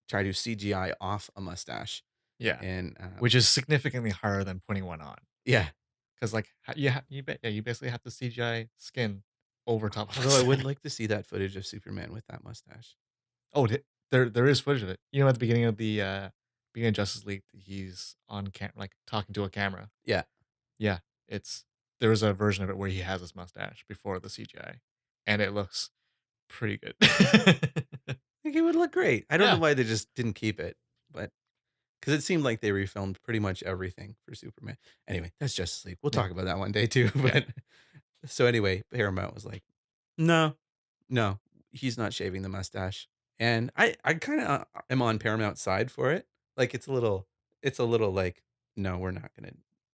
[SPEAKER 2] try to CGI off a mustache.
[SPEAKER 3] Yeah.
[SPEAKER 2] And
[SPEAKER 3] Which is significantly harder than putting one on,
[SPEAKER 2] yeah,
[SPEAKER 3] 'cause, like, ho you yeah, you basically have to CGI skin over top of a
[SPEAKER 2] although I would
[SPEAKER 3] mustache.
[SPEAKER 2] like to see that footage of Superman with that mustache.
[SPEAKER 3] Oh, there is footage of it. You know, at the beginning of beginning of Justice League, he's on like, talking to a camera.
[SPEAKER 2] Yeah,
[SPEAKER 3] Yeah, it's there was a version of it where he has his mustache before the CGI, and it looks pretty good.
[SPEAKER 2] I think it would look great. I don't know
[SPEAKER 3] Yeah,
[SPEAKER 2] why they just didn't keep it, but because it seemed like they refilmed pretty much everything for Superman. Anyway, that's Justice League. We'll
[SPEAKER 3] yeah,
[SPEAKER 2] talk about that one day too.
[SPEAKER 3] yeah,
[SPEAKER 2] But so anyway, Paramount was like, no, no, he's not shaving the mustache. And I kind of am on Paramount's side for it. Like it's a little like, no, we're not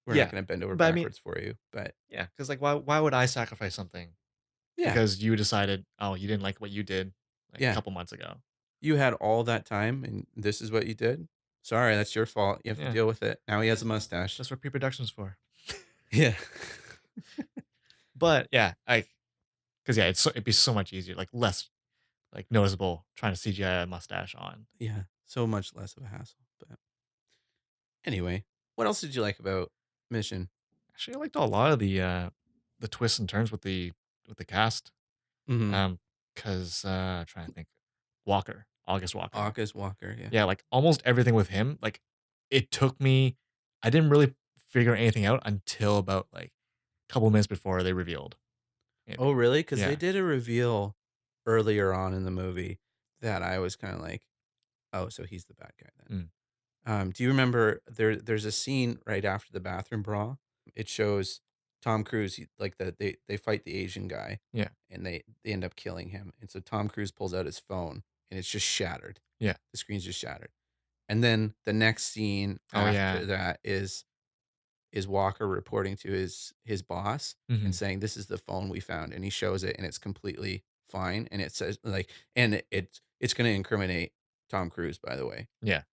[SPEAKER 3] yeah.
[SPEAKER 2] gonna bend over
[SPEAKER 3] But I mean
[SPEAKER 2] backwards for you. But
[SPEAKER 3] yeah, because like, why would I sacrifice something
[SPEAKER 2] Yeah.
[SPEAKER 3] because you decided, oh, you didn't like what you did like a
[SPEAKER 2] Yeah.
[SPEAKER 3] couple months ago.
[SPEAKER 2] You had all that time and this is what you did? Sorry, that's your fault. You have to
[SPEAKER 3] Yeah,
[SPEAKER 2] deal with it. Now he has a mustache.
[SPEAKER 3] that's what pre-production's for.
[SPEAKER 2] Yeah.
[SPEAKER 3] But yeah, because yeah, it'd be so much easier, like less like noticeable trying to CGI a mustache on.
[SPEAKER 2] Yeah. So much less of a hassle. But anyway, what else did you like about Mission?
[SPEAKER 3] Actually, I liked a lot of the twists and turns with the cast.
[SPEAKER 2] Mhm.
[SPEAKER 3] Because trying to think, Walker, August Walker.
[SPEAKER 2] August Walker, yeah.
[SPEAKER 3] Yeah, like almost everything with him, like it took me. I didn't really figure anything out until about like a couple minutes before they revealed
[SPEAKER 2] Oh,
[SPEAKER 3] anything.
[SPEAKER 2] really? Because they
[SPEAKER 3] Yeah.
[SPEAKER 2] did a reveal earlier on in the movie that I was kinda like, "Oh, so he's the bad guy then."
[SPEAKER 3] Mm,
[SPEAKER 2] Do you remember there's a scene right after the bathroom brawl? It shows Tom Cruise, like they fight the Asian guy
[SPEAKER 3] yeah.
[SPEAKER 2] and they end up killing him. And so Tom Cruise pulls out his phone and it's just shattered.
[SPEAKER 3] Yeah.
[SPEAKER 2] The screen's just shattered. And then the next scene
[SPEAKER 3] Oh yeah.
[SPEAKER 2] after that is Walker reporting to his boss and
[SPEAKER 3] Hmm.
[SPEAKER 2] saying, "This is the phone we found." And he shows it and it's completely fine. And it says like, and it's going to incriminate Tom Cruise, by the way.
[SPEAKER 3] Yeah.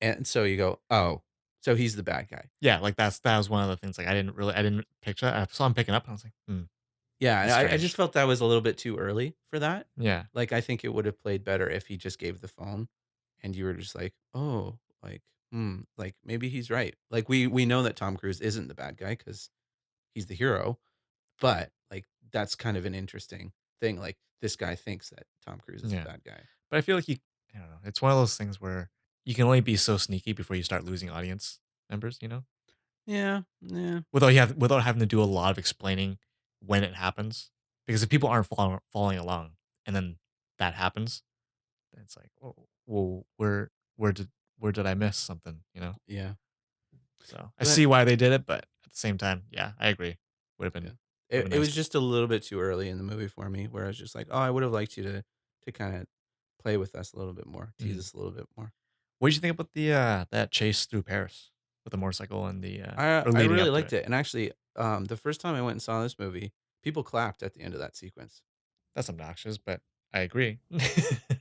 [SPEAKER 2] And so you go, "Oh, so he's the bad guy."
[SPEAKER 3] Yeah. Like that was one of the things. Like I didn't picture that. I saw him picking up, and I was like,
[SPEAKER 2] Yeah, and
[SPEAKER 3] that's
[SPEAKER 2] I just
[SPEAKER 3] strange.
[SPEAKER 2] felt that was a little bit too early for that.
[SPEAKER 3] Yeah.
[SPEAKER 2] Like, I think it would have played better if he just gave the phone and you were just like, "Oh, like, like, maybe he's right." Like, we know that Tom Cruise isn't the bad guy because he's the hero, but, like, that's kind of an interesting thing, like, this guy thinks that Tom Cruise is the
[SPEAKER 3] Yeah.
[SPEAKER 2] bad guy.
[SPEAKER 3] But I feel like I don't know. It's one of those things where you can only be so sneaky before you start losing audience members.
[SPEAKER 2] Yeah, yeah,
[SPEAKER 3] Without having to do a lot of explaining when it happens. Because if people aren't following along and then that happens, then it's like, "Oh, well, where did where did I miss something?"
[SPEAKER 2] yeah,
[SPEAKER 3] So, I
[SPEAKER 2] but
[SPEAKER 3] see why they did it, but at the same time, yeah, I agree. Would have
[SPEAKER 2] yeah.
[SPEAKER 3] been
[SPEAKER 2] It was
[SPEAKER 3] nicer.
[SPEAKER 2] just a little bit too early in the movie for me where I was just like, "Oh, I would have liked you to kinda play with us a little bit more, tease
[SPEAKER 3] Mhm.
[SPEAKER 2] us a little bit more."
[SPEAKER 3] What did you think about that chase through Paris with the motorcycle and or
[SPEAKER 2] I
[SPEAKER 3] leading
[SPEAKER 2] really
[SPEAKER 3] up to
[SPEAKER 2] liked
[SPEAKER 3] it?
[SPEAKER 2] it, and actually, the first time I went and saw this movie, people clapped at the end of that sequence.
[SPEAKER 3] That's obnoxious, but I agree.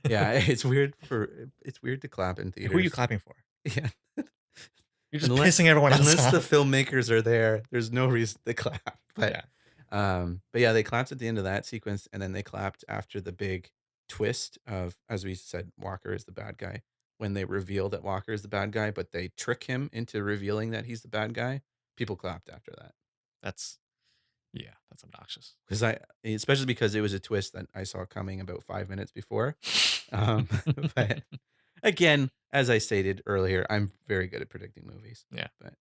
[SPEAKER 2] Yeah, it's weird to clap in
[SPEAKER 3] Who are you
[SPEAKER 2] theaters.
[SPEAKER 3] clapping for?
[SPEAKER 2] Yeah.
[SPEAKER 3] You're just pissing
[SPEAKER 2] Unless
[SPEAKER 3] everyone else
[SPEAKER 2] unless the
[SPEAKER 3] off.
[SPEAKER 2] filmmakers are there, there's no reason to clap,
[SPEAKER 3] Yeah,
[SPEAKER 2] but yeah, they clapped at the end of that sequence, and then they clapped after the big twist of, as we said, Walker is the bad guy. When they reveal that Walker is the bad guy, but they trick him into revealing that he's the bad guy, people clapped after that.
[SPEAKER 3] that's that's obnoxious.
[SPEAKER 2] 'Cause I especially because it was a twist that I saw coming about 5 minutes before. Um, but again, as I stated earlier, I'm very good at predicting movies.
[SPEAKER 3] Yeah.
[SPEAKER 2] But,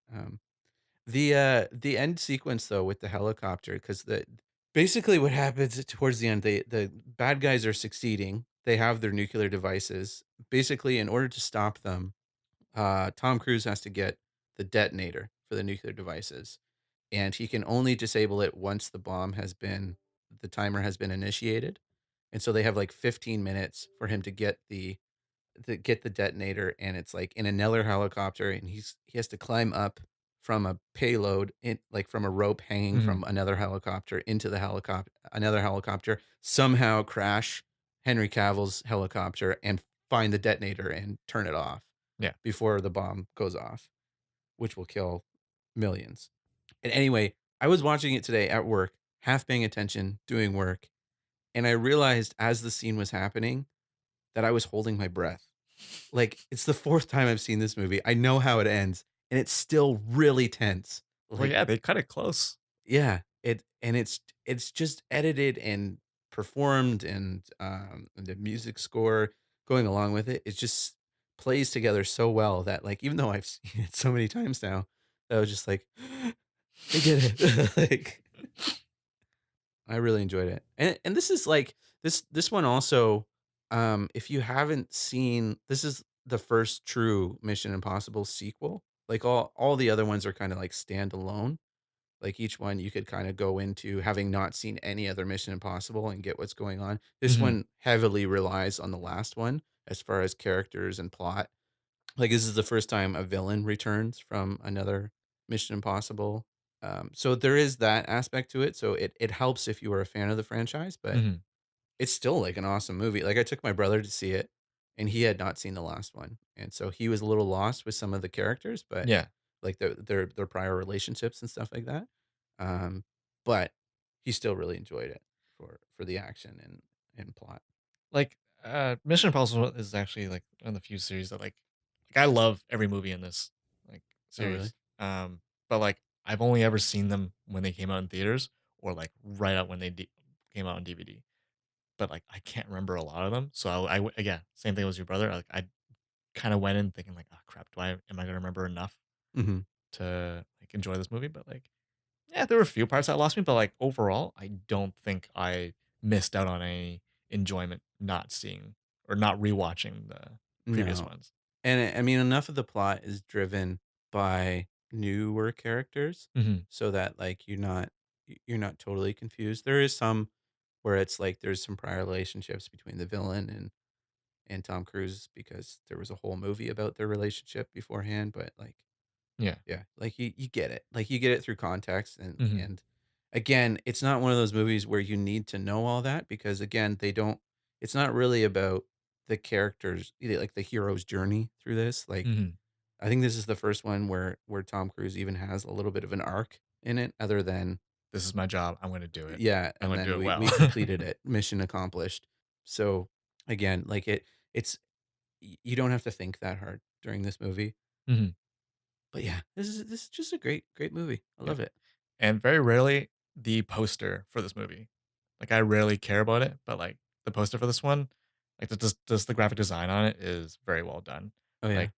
[SPEAKER 2] the end sequence though with the helicopter, because the basically what happens towards the end, the bad guys are succeeding. They have their nuclear devices. Basically, in order to stop them, Tom Cruise has to get the detonator for the nuclear devices, and he can only disable it once the timer has been initiated. And so they have like 15 minutes for him to get the detonator, and it's like in another helicopter, and he has to climb up from a payload in like from a rope hanging
[SPEAKER 3] Mhm.
[SPEAKER 2] from another helicopter into the helicopter, another helicopter, somehow crash Henry Cavill's helicopter and find the detonator and turn it off
[SPEAKER 3] Yeah.
[SPEAKER 2] before the bomb goes off, which will kill millions. And anyway, I was watching it today at work, half paying attention, doing work, and I realized as the scene was happening that I was holding my breath. Like, it's the 4th time I've seen this movie. I know how it ends, and it's still really tense.
[SPEAKER 3] Well,
[SPEAKER 2] Like,
[SPEAKER 3] yeah, they cut it close.
[SPEAKER 2] yeah, it's just edited and performed, and the music score going along with it, it just plays together so well that, like, even though I've seen it so many times now, I was just like, "They did it." Like, I really enjoyed it. And this is like this one also, if you haven't seen, this is the first true Mission Impossible sequel. Like all the other ones are kind of like standalone. Like each one you could kind of go into having not seen any other Mission Impossible and get what's going on. This
[SPEAKER 3] Mhm.
[SPEAKER 2] one heavily relies on the last one as far as characters and plot. Like this is the first time a villain returns from another Mission Impossible So there is that aspect to it. So it helps if you are a fan of the franchise, but
[SPEAKER 3] Mhm.
[SPEAKER 2] it's still like an awesome movie. Like I took my brother to see it, and he had not seen the last one, and so he was a little lost with some of the characters, but
[SPEAKER 3] Yeah.
[SPEAKER 2] like their prior relationships and stuff like that. Um, but he still really enjoyed it for the action and plot.
[SPEAKER 3] Like, Mission Impossible is actually, like, one of the few series that, I love every movie in this, like,
[SPEAKER 2] Oh, really?
[SPEAKER 3] series. But, like, I've only ever seen them when they came out in theaters or, like, right out when they came out on DVD. But, like, I can't remember a lot of them. So again, same thing as your brother. Like, I kinda went in thinking like, "Oh, crap. Do I am I gonna remember enough
[SPEAKER 2] Hmm.
[SPEAKER 3] to, like, enjoy this movie?" But, like, yeah, there were a few parts that lost me, but, like, overall, I don't think I missed out on any enjoyment not seeing or not rewatching the previous
[SPEAKER 2] No,
[SPEAKER 3] ones.
[SPEAKER 2] and I mean enough of the plot is driven by newer characters,
[SPEAKER 3] Mhm.
[SPEAKER 2] so that like you're not totally confused. There is some where it's like there's some prior relationships between the villain and Tom Cruise because there was a whole movie about their relationship beforehand, but, like,
[SPEAKER 3] Yeah.
[SPEAKER 2] yeah, like, you get it. Like, you get it through context,
[SPEAKER 3] Mhm.
[SPEAKER 2] and, again, it's not one of those movies where you need to know all that because, again, they don't it's not really about the characters, like, the hero's journey through this, like,
[SPEAKER 3] Mhm.
[SPEAKER 2] I think this is the first one where Tom Cruise even has a little bit of an arc in it other than
[SPEAKER 3] "This is my job. I'm gonna do it.
[SPEAKER 2] yeah,
[SPEAKER 3] I'm
[SPEAKER 2] and
[SPEAKER 3] gonna do
[SPEAKER 2] then
[SPEAKER 3] it
[SPEAKER 2] we
[SPEAKER 3] well."
[SPEAKER 2] completed it, mission accomplished. So, again, like, it's you don't have to think that hard during this movie.
[SPEAKER 3] Mhm.
[SPEAKER 2] But yeah, this is just a great movie. I
[SPEAKER 3] Yeah.
[SPEAKER 2] love it.
[SPEAKER 3] And very rarely the poster for this movie. Like, I rarely care about it, but, like, the poster for this one, like, just the graphic design on it is very well done.
[SPEAKER 2] Oh, yeah.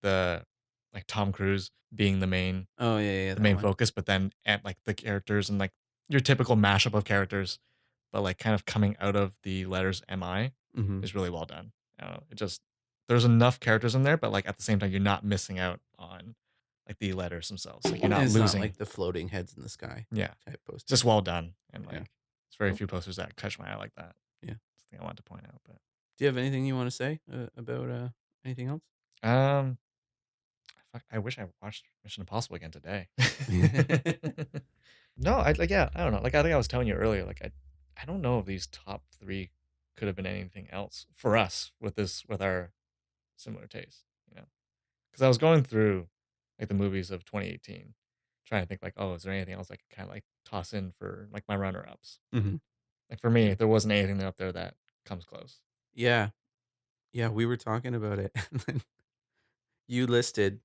[SPEAKER 3] Like, Tom Cruise being
[SPEAKER 2] Oh, yeah, yeah,
[SPEAKER 3] the
[SPEAKER 2] that
[SPEAKER 3] main
[SPEAKER 2] one.
[SPEAKER 3] focus, but then and, like, the characters and, like, your typical mashup of characters, but, like, kind of coming out of the letters MI
[SPEAKER 2] Mhm.
[SPEAKER 3] is really well done. It just there's enough characters in there, but, like, at the same time, you're not missing out on, like, the letters themselves. Like, you're
[SPEAKER 2] And
[SPEAKER 3] not
[SPEAKER 2] it's not
[SPEAKER 3] losing.
[SPEAKER 2] like the floating heads in the sky
[SPEAKER 3] Yeah.
[SPEAKER 2] type
[SPEAKER 3] It's just
[SPEAKER 2] posters.
[SPEAKER 3] well done, and,
[SPEAKER 2] Yeah.
[SPEAKER 3] like, it's very
[SPEAKER 2] Cool.
[SPEAKER 3] few posters that catch my eye like that.
[SPEAKER 2] Yeah.
[SPEAKER 3] That's the thing I wanted to point out,
[SPEAKER 2] Do you have anything you wanna say, about, anything else?
[SPEAKER 3] I wish I watched Mission Impossible again today. No, yeah, I don't know, like, I think I was telling you earlier, like, I don't know if these top 3 could have been anything else for us with our similar tastes, you know? Because I was going through, like, the movies of 2018, trying to think, like, "Oh, is there anything else I could kinda, like, toss in for, like, my runner-ups?"
[SPEAKER 2] Mhm.
[SPEAKER 3] Like, for me,
[SPEAKER 2] Yeah.
[SPEAKER 3] there wasn't anything up there that comes close.
[SPEAKER 2] Yeah. Yeah, we were talking about it, and then you listed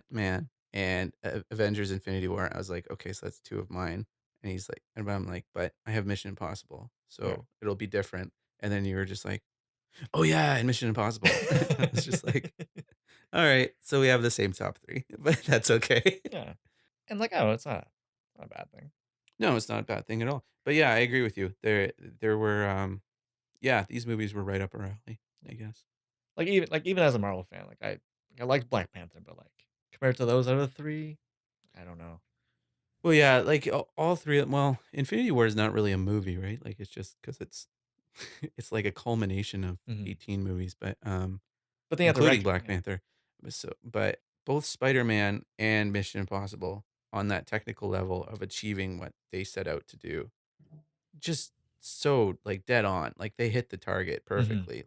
[SPEAKER 2] Man and Avengers: Infinity War. I was like, "Okay, so that's 2 of mine." And he's like and I'm like, "But I have Mission Impossible,
[SPEAKER 3] Yeah.
[SPEAKER 2] so it'll be different." And then you were just like, "Oh, yeah, and Mission Impossible." I was just like, "Alright, so we have the same top 3, but that's okay."
[SPEAKER 3] Yeah. And, like, I don't know, it's not a bad thing.
[SPEAKER 2] No, it's not a bad thing at all. But, yeah, I agree with you. There were, yeah, these movies were right up our alley,
[SPEAKER 3] Yeah.
[SPEAKER 2] I guess.
[SPEAKER 3] Even as a Marvel fan, I liked Black Panther, but, like, compared to those other 3, I don't know.
[SPEAKER 2] Well, yeah, like, all 3 of well, Infinity War is not really a movie, right? Like, it's just because it's it's like a culmination of
[SPEAKER 3] Mhm.
[SPEAKER 2] 18 movies, but,
[SPEAKER 3] But then you have to
[SPEAKER 2] including
[SPEAKER 3] rec
[SPEAKER 2] Black
[SPEAKER 3] yeah.
[SPEAKER 2] Panther. But both Spider-Man and Mission Impossible on that technical level of achieving what they set out to do, just so, like, dead on, like, they hit the target
[SPEAKER 3] Mhm.
[SPEAKER 2] perfectly,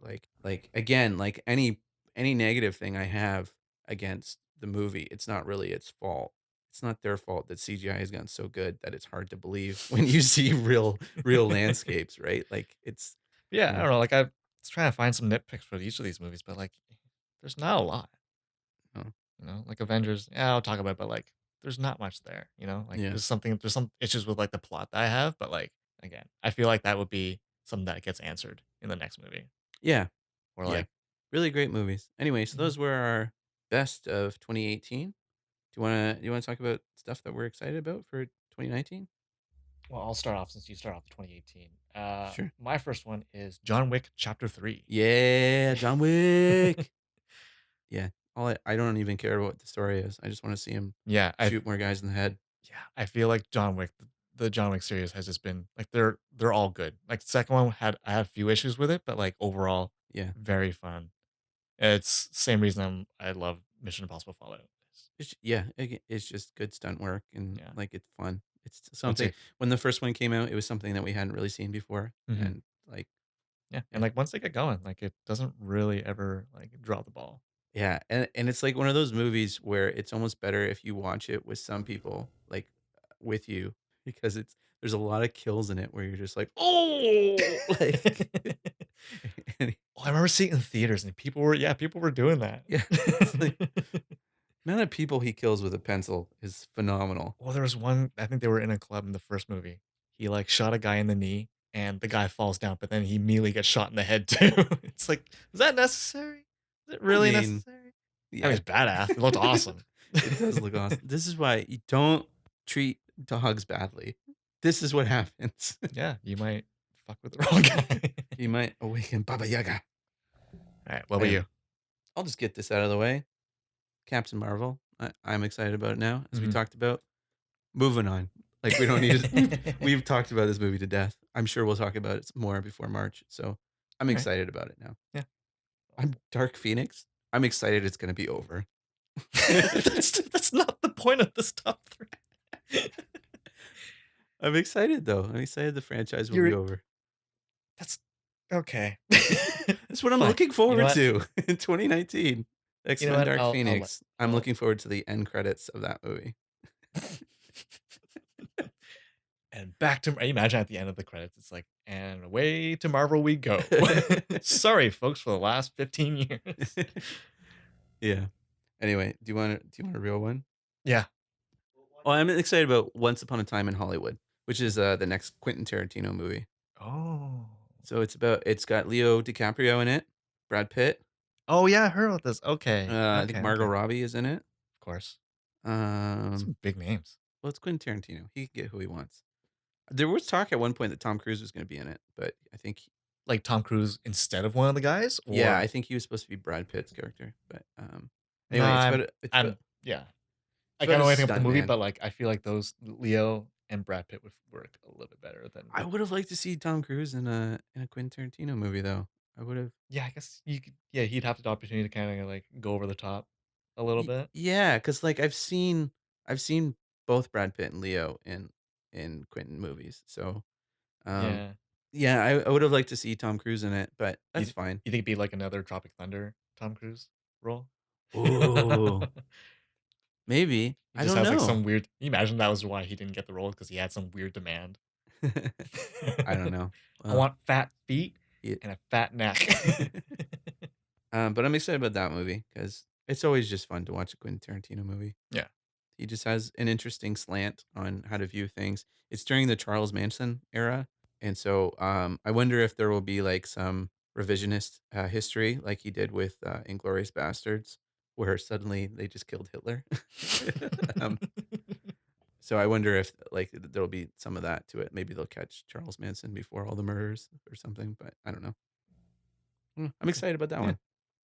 [SPEAKER 2] again, like, any negative thing I have against the movie, it's not really its fault. It's not their fault that CGI has gotten so good that it's hard to believe when you see real landscapes, right? Like, it's
[SPEAKER 3] Yeah,
[SPEAKER 2] you
[SPEAKER 3] I
[SPEAKER 2] know
[SPEAKER 3] don't know, I was trying to find some nitpicks for each of these movies, but, like, there's not a lot,
[SPEAKER 2] no.
[SPEAKER 3] Like, Avengers, yeah, I'll talk about it, but, like, there's not much there, Like,
[SPEAKER 2] Yeah.
[SPEAKER 3] there's some issues with, like, the plot that I have, but, like, again, I feel like that would be something that gets answered in the next movie,
[SPEAKER 2] Yeah.
[SPEAKER 3] or,
[SPEAKER 2] Yeah.
[SPEAKER 3] like.
[SPEAKER 2] Really great movies. Anyway, so
[SPEAKER 3] Mhm.
[SPEAKER 2] those were our best of 2018. Do you wanna talk about stuff that we're excited about for 2019?
[SPEAKER 3] Well, I'll start off since you start off with 2018.
[SPEAKER 2] Sure.
[SPEAKER 3] My first one is John Wick Chapter 3.
[SPEAKER 2] Yeah, John Wick. Yeah. I don't even care what the story is. I just wanna see him
[SPEAKER 3] Yeah,
[SPEAKER 2] shoot more guys in the head.
[SPEAKER 3] I feel like John Wick, the John Wick series has just been like they're all good. Like the second one I had a few issues with it, but like overall,
[SPEAKER 2] Yeah.
[SPEAKER 3] very fun. It's same reason I love Mission Impossible Fallout.
[SPEAKER 2] Yeah, it's just good stunt work and,
[SPEAKER 3] Yeah,
[SPEAKER 2] like, it's fun. It's
[SPEAKER 3] Once
[SPEAKER 2] something
[SPEAKER 3] they
[SPEAKER 2] when the first one came out, it was something that we hadn't really seen before,
[SPEAKER 3] Mhm.
[SPEAKER 2] and, like
[SPEAKER 3] Yeah, and,
[SPEAKER 2] yeah.
[SPEAKER 3] like, once they get going, like, it doesn't really ever, like, drop the ball.
[SPEAKER 2] Yeah, and it's like one of those movies where it's almost better if you watch it with some people, like, with you, because there's a lot of kills in it where you're just like, "Oh!" Like, and
[SPEAKER 3] Oh, I remember seeing it in theaters and people were doing that.
[SPEAKER 2] yeah, it's like, amount of people he kills with a pencil is phenomenal.
[SPEAKER 3] Well, there was one I think they were in a club in the first movie. He, like, shot a guy in the knee, and the guy falls down, but then he immediately gets shot in the head too. It's like, "Was that necessary? Is it
[SPEAKER 2] I
[SPEAKER 3] really
[SPEAKER 2] mean,
[SPEAKER 3] necessary?" I mean,
[SPEAKER 2] yeah.
[SPEAKER 3] it's badass. It looked awesome.
[SPEAKER 2] It does look awesome. This is why you don't treat dogs badly. This is what happens.
[SPEAKER 3] Yeah, you might fuck with the wrong guy.
[SPEAKER 2] You might awaken Baba Yaga.
[SPEAKER 3] Alright, what about
[SPEAKER 2] Anyway,
[SPEAKER 3] you?
[SPEAKER 2] I'll just get this out of the way. Captain Marvel. I'm excited about it now, as we
[SPEAKER 3] Mhm.
[SPEAKER 2] talked about. Moving on. Like we don't need to, we've talked about this movie to death. I'm sure we'll talk about it more before March. So I'm
[SPEAKER 3] Alright,
[SPEAKER 2] excited about it now.
[SPEAKER 3] yeah.
[SPEAKER 2] I'm Dark Phoenix. I'm excited it's gonna be over.
[SPEAKER 3] That's not the point of this top 3.
[SPEAKER 2] I'm excited though. I'm excited the franchise will be
[SPEAKER 3] You're
[SPEAKER 2] over.
[SPEAKER 3] that's okay.
[SPEAKER 2] That's what I'm
[SPEAKER 3] Fine.
[SPEAKER 2] looking
[SPEAKER 3] You know
[SPEAKER 2] forward
[SPEAKER 3] what?
[SPEAKER 2] to in 2019.
[SPEAKER 3] You know
[SPEAKER 2] X-Men
[SPEAKER 3] what?
[SPEAKER 2] Dark Phoenix. I'm
[SPEAKER 3] I'll
[SPEAKER 2] looking forward to the end credits of that movie.
[SPEAKER 3] and back to imagine at the end of the credits, it's like, "And away to Marvel we go." Sorry, folks, for the last 15 years.
[SPEAKER 2] Yeah. Anyway, do you want a real one?
[SPEAKER 3] Yeah.
[SPEAKER 2] Oh, I'm excited about Once Upon a Time in Hollywood, which is the next Quentin Tarantino movie.
[SPEAKER 3] Oh.
[SPEAKER 2] So it's got Leo DiCaprio in it, Brad Pitt,
[SPEAKER 3] Oh, yeah, I heard about this. Okay.
[SPEAKER 2] I think
[SPEAKER 3] Okay,
[SPEAKER 2] Margot
[SPEAKER 3] okay. Of
[SPEAKER 2] Robbie is in it.
[SPEAKER 3] course.
[SPEAKER 2] Um,
[SPEAKER 3] Some big names.
[SPEAKER 2] well, it's Quentin Tarantino. He can get who he wants. There was talk at one point that Tom Cruise was going to be in it, but I think
[SPEAKER 3] Like Tom Cruise instead of one of the guys?
[SPEAKER 2] yeah, I
[SPEAKER 3] Or
[SPEAKER 2] think he was supposed to be Brad Pitt's character. But
[SPEAKER 3] no,
[SPEAKER 2] anyway,
[SPEAKER 3] I'm yeah.
[SPEAKER 2] it's
[SPEAKER 3] Like, I
[SPEAKER 2] about
[SPEAKER 3] don't
[SPEAKER 2] a
[SPEAKER 3] know anything about the
[SPEAKER 2] stunt
[SPEAKER 3] movie,
[SPEAKER 2] man.
[SPEAKER 3] but, like, I feel like those Leo and Brad Pitt would work a little bit better than
[SPEAKER 2] I would have liked to see Tom Cruise in a Quentin Tarantino movie though. I would have.
[SPEAKER 3] yeah, I guess you could yeah, he'd have the opportunity to kinda, like, go over the top a little bit.
[SPEAKER 2] Yeah, because like I've seen both Brad Pitt and Leo in Quentin movies. So um,
[SPEAKER 3] Yeah.
[SPEAKER 2] yeah, I would have liked to see Tom Cruise in it, but
[SPEAKER 3] You
[SPEAKER 2] that's fine.
[SPEAKER 3] you think it'd be like another Tropic Thunder Tom Cruise role?
[SPEAKER 2] Ooh, maybe
[SPEAKER 3] He
[SPEAKER 2] I
[SPEAKER 3] just
[SPEAKER 2] don't
[SPEAKER 3] has, like,
[SPEAKER 2] know.
[SPEAKER 3] some weird can you imagine that was why he didn't get the role because he had some weird demand?
[SPEAKER 2] I don't know.
[SPEAKER 3] I
[SPEAKER 2] Well,
[SPEAKER 3] want fat feet
[SPEAKER 2] yeah.
[SPEAKER 3] and a fat neck.
[SPEAKER 2] But I'm excited about that movie because it's always just fun to watch a Quentin Tarantino movie.
[SPEAKER 3] Yeah.
[SPEAKER 2] He just has an interesting slant on how to view things. It's during the Charles Manson era, and so I wonder if there will be like some revisionist history, like he did with *Inglorious Bastards*, where suddenly they just killed Hitler. um, so I wonder if like there'll be some of that to it. Maybe they'll catch Charles Manson before all the murders or something. But I don't know. I'm
[SPEAKER 3] Okay.
[SPEAKER 2] excited about that
[SPEAKER 3] Yeah.
[SPEAKER 2] one.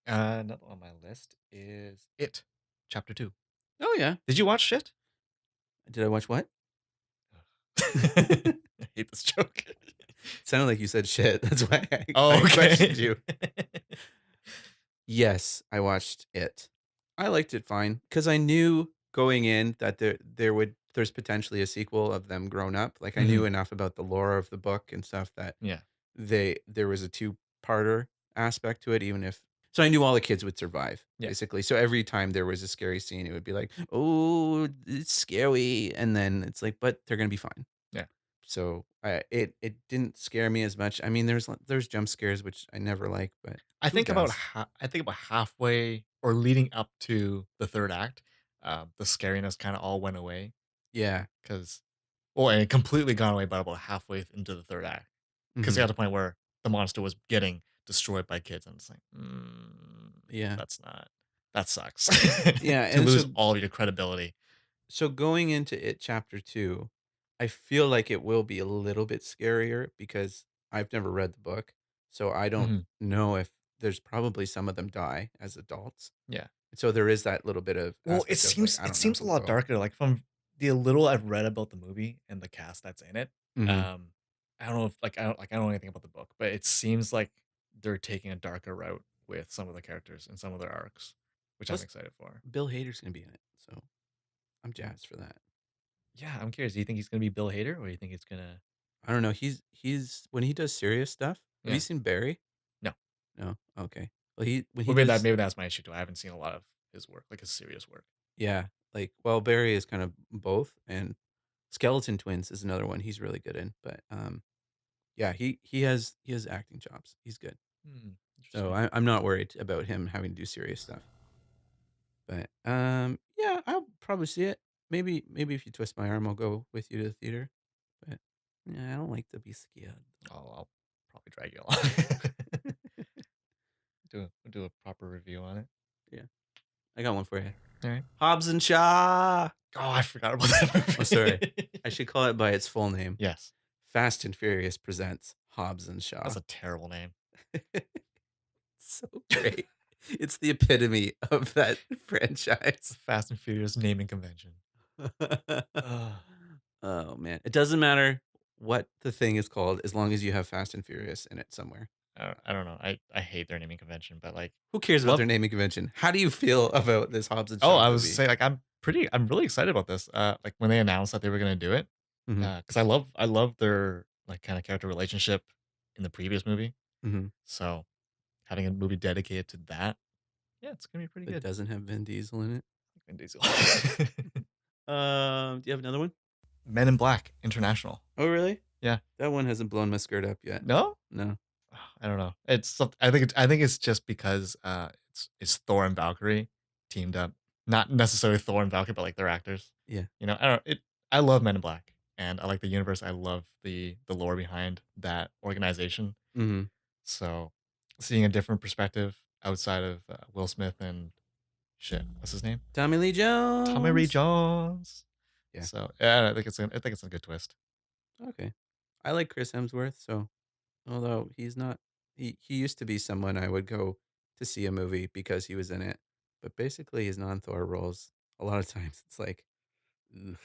[SPEAKER 3] Another on my list is It, Chapter 2.
[SPEAKER 2] Oh yeah.
[SPEAKER 3] Did you watch it?
[SPEAKER 2] Did I watch what?
[SPEAKER 3] I hate this joke.
[SPEAKER 2] Sounded like you said shit. That's why I
[SPEAKER 3] Oh,
[SPEAKER 2] questioned
[SPEAKER 3] okay.
[SPEAKER 2] you. Yes, I watched it. I liked it fine because I knew going in that there's potentially a sequel of them grown up. Like I knew
[SPEAKER 3] Mhm.
[SPEAKER 2] enough about the lore of the book and stuff that
[SPEAKER 3] Yeah.
[SPEAKER 2] there was a two-parter aspect to it, even if so I knew all the kids would survive,
[SPEAKER 3] Yeah.
[SPEAKER 2] basically. So every time there was a scary scene, it would be like, "Oh, it's scary," and then it's like, "But they're gonna be fine."
[SPEAKER 3] Yeah.
[SPEAKER 2] So it didn't scare me as much. I mean, there's jump scares which I never like, but who does?
[SPEAKER 3] I think about halfway or leading up to the 3rd act, the scariness kinda all went away
[SPEAKER 2] Yeah.
[SPEAKER 3] 'cause well, and it completely gone away by about halfway into the 3rd act. 'Cause it got
[SPEAKER 2] Mhm.
[SPEAKER 3] to the point where the monster was getting destroyed by kids, and it's like,
[SPEAKER 2] Yeah.
[SPEAKER 3] that's not that sucks."
[SPEAKER 2] Yeah,
[SPEAKER 3] To
[SPEAKER 2] and
[SPEAKER 3] lose
[SPEAKER 2] so
[SPEAKER 3] all of your credibility.
[SPEAKER 2] so going into it chapter 2, I feel like it will be a little bit scarier because I've never read the book. So I don't
[SPEAKER 3] Mhm.
[SPEAKER 2] know if there's probably some of them die as adults.
[SPEAKER 3] Yeah.
[SPEAKER 2] So there is that little bit of
[SPEAKER 3] Well,
[SPEAKER 2] aspect of like I
[SPEAKER 3] it
[SPEAKER 2] don't know
[SPEAKER 3] seems a
[SPEAKER 2] who
[SPEAKER 3] lot
[SPEAKER 2] will.
[SPEAKER 3] darker, like, from the little I've read about the movie and the cast that's in it,
[SPEAKER 2] Mhm.
[SPEAKER 3] um, I don't know if, I don't know anything about the book, but it seems like they're taking a darker route with some of the characters and some of their arcs, which I'm
[SPEAKER 2] Plus
[SPEAKER 3] excited for.
[SPEAKER 2] Bill Hader's going to be in it. So I'm jazzed for that.
[SPEAKER 3] Yeah, I'm curious. Do you think he's gonna be Bill Hader, or do you think it's gonna?
[SPEAKER 2] I don't know. He's when he does serious stuff. Have you
[SPEAKER 3] Yeah,
[SPEAKER 2] seen Barry?
[SPEAKER 3] no.
[SPEAKER 2] No. Okay. Well, he when he
[SPEAKER 3] Well,
[SPEAKER 2] does
[SPEAKER 3] maybe that's my issue too. I haven't seen a lot of his work, like his serious work.
[SPEAKER 2] yeah, like well, Barry is kind of both, and Skeleton Twins is another one he's really good in. But yeah, he has acting chops. He's good.
[SPEAKER 3] Hmm,
[SPEAKER 2] So
[SPEAKER 3] interesting.
[SPEAKER 2] I'm not worried about him having to do serious stuff. But yeah, I'll probably see it. Maybe if you twist my arm, I'll go with you to the theater. But yeah, I don't like to be scared.
[SPEAKER 3] I'll probably drag you along. Do a proper review on it.
[SPEAKER 2] Yeah, I got one for you.
[SPEAKER 3] All right.
[SPEAKER 2] Hobbs and Shaw.
[SPEAKER 3] Oh, I forgot about that
[SPEAKER 2] Oh, sorry.
[SPEAKER 3] movie.
[SPEAKER 2] I should call it by its full name.
[SPEAKER 3] Yes,
[SPEAKER 2] Fast and Furious presents Hobbs and Shaw.
[SPEAKER 3] that's a terrible name.
[SPEAKER 2] So great. It's the epitome of that
[SPEAKER 3] The
[SPEAKER 2] franchise.
[SPEAKER 3] Fast and Furious naming convention. Ugh.
[SPEAKER 2] Oh man, it doesn't matter what the thing is called as long as you have Fast and Furious in it somewhere.
[SPEAKER 3] I don't know. I hate their naming convention, but like
[SPEAKER 2] Who cares about
[SPEAKER 3] love.
[SPEAKER 2] their naming convention? How do you feel about this Hobbs and
[SPEAKER 3] Oh,
[SPEAKER 2] Shaw
[SPEAKER 3] I was
[SPEAKER 2] movie?
[SPEAKER 3] saying like I'm really excited about this. Like when they announced that they were gonna do it,
[SPEAKER 2] Mhm,
[SPEAKER 3] because I love their like kind of character relationship in the previous movie.
[SPEAKER 2] mhm.
[SPEAKER 3] So having a movie dedicated to that, yeah, it's gonna be pretty
[SPEAKER 2] That
[SPEAKER 3] good.
[SPEAKER 2] doesn't have Vin Diesel in it.
[SPEAKER 3] Vin Diesel.
[SPEAKER 2] Do you have another one?
[SPEAKER 3] Men in Black International.
[SPEAKER 2] Oh, really?
[SPEAKER 3] Yeah.
[SPEAKER 2] That one hasn't blown my skirt up yet.
[SPEAKER 3] No?
[SPEAKER 2] No.
[SPEAKER 3] I don't know. I think it's just because it's Thor and Valkyrie teamed up. Not necessarily Thor and Valkyrie, but like their actors.
[SPEAKER 2] Yeah.
[SPEAKER 3] You know, I don't it I love Men in Black and I like the universe. I love the lore behind that organization.
[SPEAKER 2] Mhm.
[SPEAKER 3] So seeing a different perspective outside of Will Smith and shit, what's his name?
[SPEAKER 2] Tommy Lee
[SPEAKER 3] Tommy Lee
[SPEAKER 2] Jones.
[SPEAKER 3] Jones.
[SPEAKER 2] Yeah.
[SPEAKER 3] So yeah, I think it's a good twist.
[SPEAKER 2] Okay. I like Chris Hemsworth, so although he's not he used to be someone I would go to see a movie because he was in it. But basically his non-Thor roles, a lot of times it's like, ugh.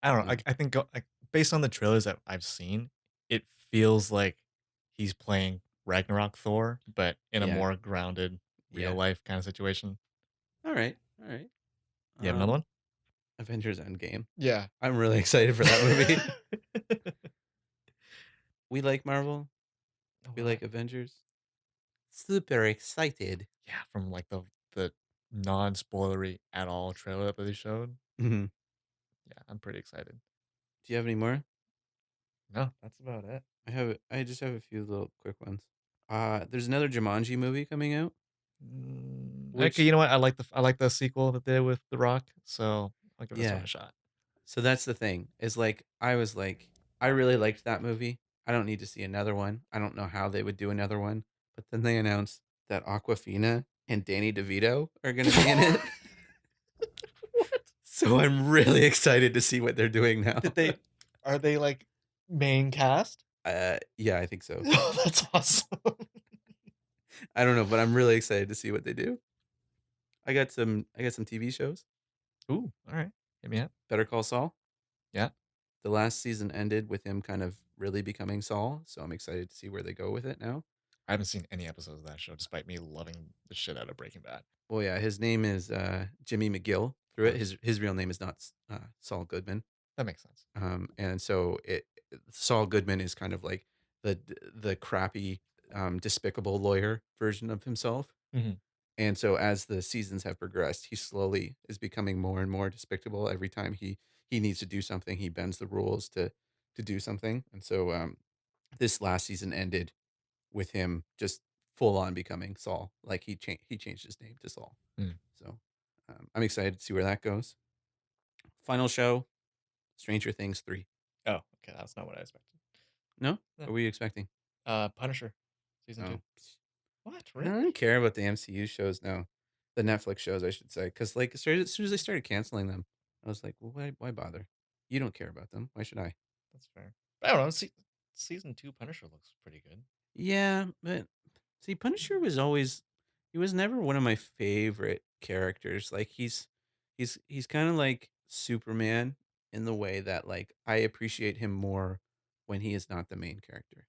[SPEAKER 3] I don't know.
[SPEAKER 2] No.
[SPEAKER 3] I think like based on the trailers that I've seen, it feels like he's playing Ragnarok Thor, but in a
[SPEAKER 2] Yeah.
[SPEAKER 3] more grounded, real
[SPEAKER 2] Yeah.
[SPEAKER 3] life kind of situation.
[SPEAKER 2] All right. All right.
[SPEAKER 3] You have another one?
[SPEAKER 2] Avengers Endgame.
[SPEAKER 3] Yeah.
[SPEAKER 2] I'm really excited for that movie. We like Marvel. We
[SPEAKER 3] Why?
[SPEAKER 2] like Avengers. Super excited.
[SPEAKER 3] Yeah, from like the non-spoilery at all trailer that they showed.
[SPEAKER 2] Mhm.
[SPEAKER 3] Yeah, I'm pretty excited.
[SPEAKER 2] Do you have any more?
[SPEAKER 3] No, that's about it.
[SPEAKER 2] I just have a few little quick ones. There's another Jumanji movie coming out,
[SPEAKER 3] Okay,
[SPEAKER 2] which
[SPEAKER 3] you know what? I like the sequel that they did with The Rock, so I'll give this one
[SPEAKER 2] yeah.
[SPEAKER 3] a shot.
[SPEAKER 2] So that's the thing. Is like I was like I really liked that movie. I don't need to see another one. I don't know how they would do another one. But then they announced that Aquafina and Danny DeVito are going to be in it.
[SPEAKER 3] What?
[SPEAKER 2] So I'm really excited to see what they're doing now.
[SPEAKER 3] Did they are they like main cast?
[SPEAKER 2] Yeah, I think so.
[SPEAKER 3] That's awesome.
[SPEAKER 2] I don't know, but I'm really excited to see what they do. I got some TV shows.
[SPEAKER 3] Ooh, all right. Hit me up.
[SPEAKER 2] Better Call Saul.
[SPEAKER 3] Yeah.
[SPEAKER 2] The last season ended with him kind of really becoming Saul, so I'm excited to see where they go with it now.
[SPEAKER 3] I haven't seen any episodes of that show, despite me loving the shit out of Breaking Bad.
[SPEAKER 2] Well, yeah, his name is Jimmy McGill. Through it,
[SPEAKER 3] Course.
[SPEAKER 2] his real name is not Saul Goodman.
[SPEAKER 3] That makes sense.
[SPEAKER 2] And so Saul Goodman is kind of like the crappy, despicable lawyer version of himself.
[SPEAKER 3] Mhm.
[SPEAKER 2] And so as the seasons have progressed, he slowly is becoming more and more despicable. Every time he needs to do something, he bends the rules to do something. And so this last season ended with him just full on becoming Saul. Like he changed his name to Saul.
[SPEAKER 3] Mm.
[SPEAKER 2] So I'm excited to see where that goes. Final show, Stranger Things 3.
[SPEAKER 3] Oh, okay, that's not what I expected.
[SPEAKER 2] No?
[SPEAKER 3] No.
[SPEAKER 2] What were you expecting?
[SPEAKER 3] Punisher, season 2.
[SPEAKER 2] Oh,
[SPEAKER 3] What?
[SPEAKER 2] I
[SPEAKER 3] Really?
[SPEAKER 2] don't care about the MCU shows now. The Netflix shows, I should say, because like as soon as they started canceling them, I was like, well, why bother? You don't care about them. Why should I?
[SPEAKER 3] That's fair. I don't know. Season 2 Punisher looks pretty good.
[SPEAKER 2] Yeah, but see, Punisher was always he was never one of my favorite characters. Like he's kind of like Superman in the way that like I appreciate him more when he is not the main character.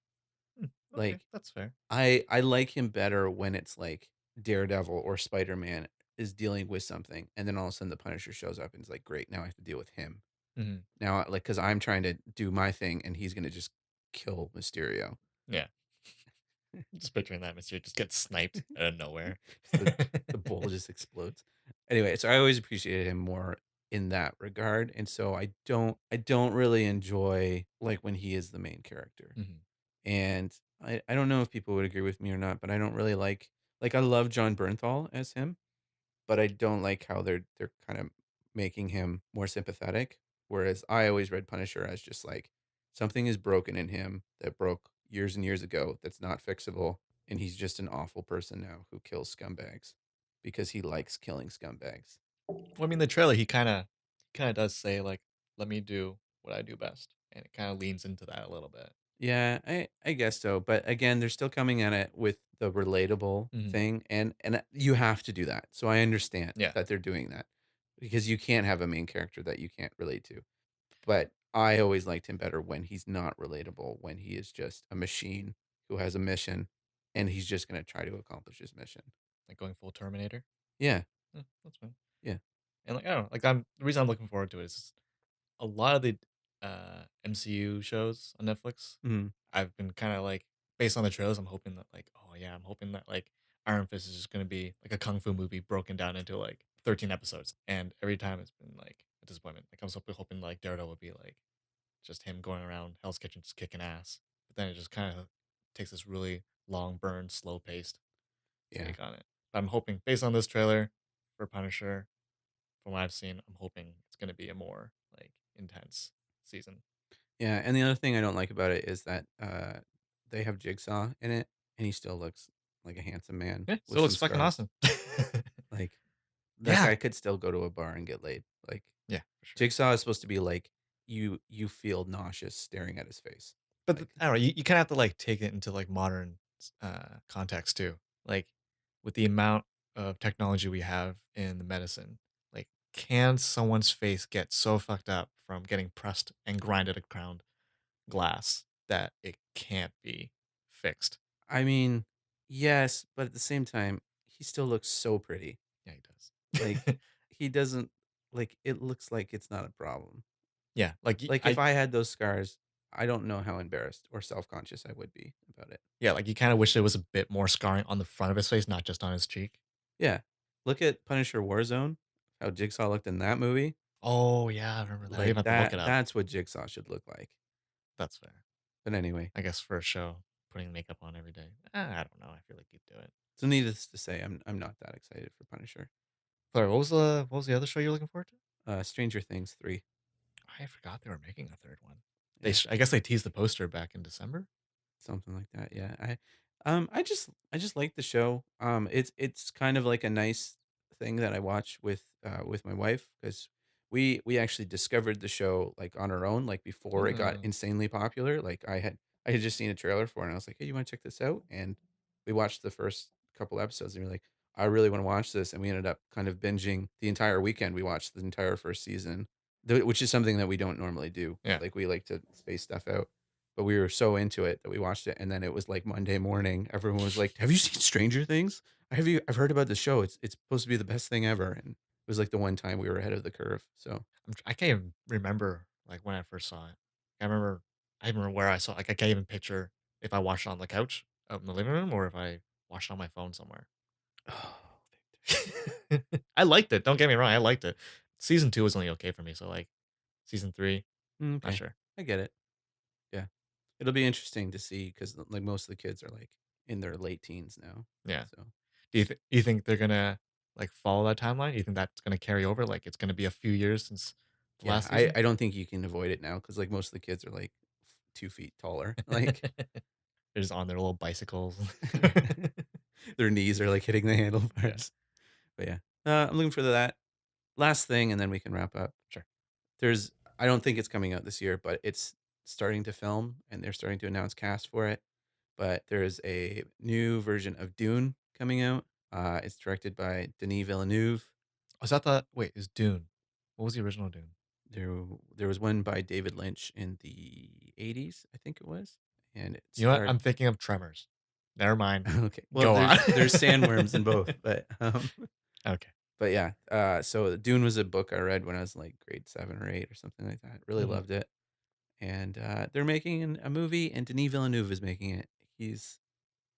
[SPEAKER 3] Hmm, okay,
[SPEAKER 2] Like
[SPEAKER 3] that's fair.
[SPEAKER 2] I like him better when it's like Daredevil or Spider-Man is dealing with something and then all of a sudden the Punisher shows up and is like, "Great, now I have to deal with him."
[SPEAKER 3] Mhm.
[SPEAKER 2] Now, like, because I'm trying to do my thing, and he's gonna just kill Mysterio.
[SPEAKER 3] Yeah. Just picturing that Mysterio just gets sniped out of nowhere.
[SPEAKER 2] Just the bowl just explodes. Anyway, so I always appreciated him more in that regard, and so I don't really enjoy, like, when he is the main character.
[SPEAKER 3] Mhm.
[SPEAKER 2] And I don't know if people would agree with me or not, but I don't really I love John Bernthal as him, but I don't like how they're kind of making him more sympathetic. Whereas I always read Punisher as just like something is broken in him that broke years and years ago that's not fixable, and he's just an awful person now who kills scumbags because he likes killing scumbags.
[SPEAKER 3] Well, I mean, the trailer, he kinda does say, like, "Let me do what I do best," and it kinda leans into that a little bit.
[SPEAKER 2] Yeah, I guess so, but again, they're still coming at it with the relatable
[SPEAKER 3] Mhm.
[SPEAKER 2] thing, and you have to do that. So I understand
[SPEAKER 3] Yeah,
[SPEAKER 2] that they're doing that because you can't have a main character that you can't relate to. But I always liked him better when he's not relatable, when he is just a machine who has a mission and he's just going to try to accomplish his mission.
[SPEAKER 3] like going full Terminator.
[SPEAKER 2] Yeah,
[SPEAKER 3] That's fine.
[SPEAKER 2] yeah.
[SPEAKER 3] And, like, I don't know, like, I'm the reason I'm looking forward to it is a lot of the, MCU shows on Netflix,
[SPEAKER 2] Mhm.
[SPEAKER 3] I've been kinda, like based on the trailers, I'm hoping that, like, oh, yeah, I'm hoping that, like, Iron Fist is just gonna be like a kung fu movie broken down into, like, 13 episodes, and every time it's been, like, a disappointment. Like, I was hoping, like, Daredevil would be, like, just him going around Hell's Kitchen just kicking ass, but then it just kinda takes this really long burn, slow paced
[SPEAKER 2] Yeah.
[SPEAKER 3] take on it. I'm hoping based on this trailer for Punisher, from what I've seen, I'm hoping it's gonna be a more, like, intense season.
[SPEAKER 2] Yeah, and the other thing I don't like about it is that they have Jigsaw in it and he still looks like a handsome man
[SPEAKER 3] Yeah,
[SPEAKER 2] with
[SPEAKER 3] still
[SPEAKER 2] some
[SPEAKER 3] looks fucking
[SPEAKER 2] scars.
[SPEAKER 3] awesome.
[SPEAKER 2] Like that
[SPEAKER 3] Yeah.
[SPEAKER 2] guy could still go to a bar and get laid. Like
[SPEAKER 3] Yeah, for sure.
[SPEAKER 2] Jigsaw is supposed to be like you feel nauseous staring at his face.
[SPEAKER 3] But
[SPEAKER 2] Like
[SPEAKER 3] I don't know, you kinda have to, like, take it into, like, modern context too. Like, with the amount of technology we have in the medicine, like, can someone's face get so fucked up from getting pressed and grinded around glass that it can't be fixed?
[SPEAKER 2] I mean, yes, but at the same time, he still looks so pretty.
[SPEAKER 3] Yeah, he
[SPEAKER 2] Like,
[SPEAKER 3] does.
[SPEAKER 2] he doesn't like, it looks like it's not a problem.
[SPEAKER 3] Yeah, like,
[SPEAKER 2] Like, if I had those scars, I don't know how embarrassed or self-conscious I would be about it.
[SPEAKER 3] yeah, like, you kinda wish there was a bit more scarring on the front of his face, not just on his cheek.
[SPEAKER 2] Yeah. Look at Punisher Warzone, how Jigsaw looked in that movie.
[SPEAKER 3] Oh, yeah, I remember that. I even
[SPEAKER 2] Like,
[SPEAKER 3] have to look it up.
[SPEAKER 2] that's what Jigsaw should look like.
[SPEAKER 3] That's fair.
[SPEAKER 2] But anyway,
[SPEAKER 3] I guess for a show, putting makeup on every day. I don't know, I feel like you'd do it.
[SPEAKER 2] so needless to say, I'm not that excited for Punisher.
[SPEAKER 3] Sorry, what was the other show you're looking forward to?
[SPEAKER 2] Stranger Things 3.
[SPEAKER 3] I forgot they were making a third one.
[SPEAKER 2] Yeah.
[SPEAKER 3] I guess they teased the poster back in December?
[SPEAKER 2] Something like that, yeah. I just like the show. It's kind of like a nice thing that I watch with my wife because we actually discovered the show like on our own, like before it got
[SPEAKER 3] Mm,
[SPEAKER 2] insanely popular. Like I had just seen a trailer for it and I was like, hey, you want to check this out? And we watched the first couple episodes and we are like, I really want to watch this. And we ended up kind of binging the entire weekend. We watched the entire first season, which is something that we don't normally do.
[SPEAKER 3] yeah.
[SPEAKER 2] Like we like to space stuff out. But we were so into it that we watched it, and then it was, like, Monday morning, everyone was like, "Have you seen Stranger Things? I've heard about the show, it's supposed to be the best thing ever," and it was, like, the one time we were ahead of the curve, so
[SPEAKER 3] I can't even remember, like, when I first saw it. I remember where I saw like, I can't even picture if I watched it on the couch out in the living room or if I watched it on my phone somewhere.
[SPEAKER 2] Oh,
[SPEAKER 3] I liked it, don't get me wrong, I liked it. Season 2 was only okay for me, so, like, season 3, not
[SPEAKER 2] okay.
[SPEAKER 3] sure.
[SPEAKER 2] I get it, yeah. It'll be interesting to see because like, most of the kids are, like, in their late teens now,
[SPEAKER 3] Yeah.
[SPEAKER 2] so
[SPEAKER 3] Do you think they're gonna, like, follow that timeline? Do you think that's gonna carry over? Like, it's gonna be a few years since the
[SPEAKER 2] yeah,
[SPEAKER 3] last
[SPEAKER 2] I
[SPEAKER 3] season?
[SPEAKER 2] I don't think you can avoid it now because like, most of the kids are, like, 2 feet taller, like,
[SPEAKER 3] They're just on their little bicycles.
[SPEAKER 2] their knees are, like, hitting the
[SPEAKER 3] Yeah,
[SPEAKER 2] handlebars, but yeah. I'm looking for that. Last thing, and then we can wrap up.
[SPEAKER 3] sure.
[SPEAKER 2] There's I don't think it's coming out this year, but it's starting to film, and they're starting to announce cast for it. But there's a new version of Dune coming out. It's directed by Denis Villeneuve.
[SPEAKER 3] Was that the wait, is Dune. What was the original Dune?
[SPEAKER 2] There was one by David Lynch in the 80s, I think it was, and it
[SPEAKER 3] You know what?
[SPEAKER 2] starred
[SPEAKER 3] I'm thinking of Tremors. Never mind.
[SPEAKER 2] okay. Well,
[SPEAKER 3] Go on.
[SPEAKER 2] there's sandworms in both, but
[SPEAKER 3] Okay.
[SPEAKER 2] But yeah, so Dune was a book I read when I was like grade 7 or 8 or something like that. Really
[SPEAKER 3] Mhm.
[SPEAKER 2] loved it. And they're making a movie, and Denis Villeneuve is making it. He's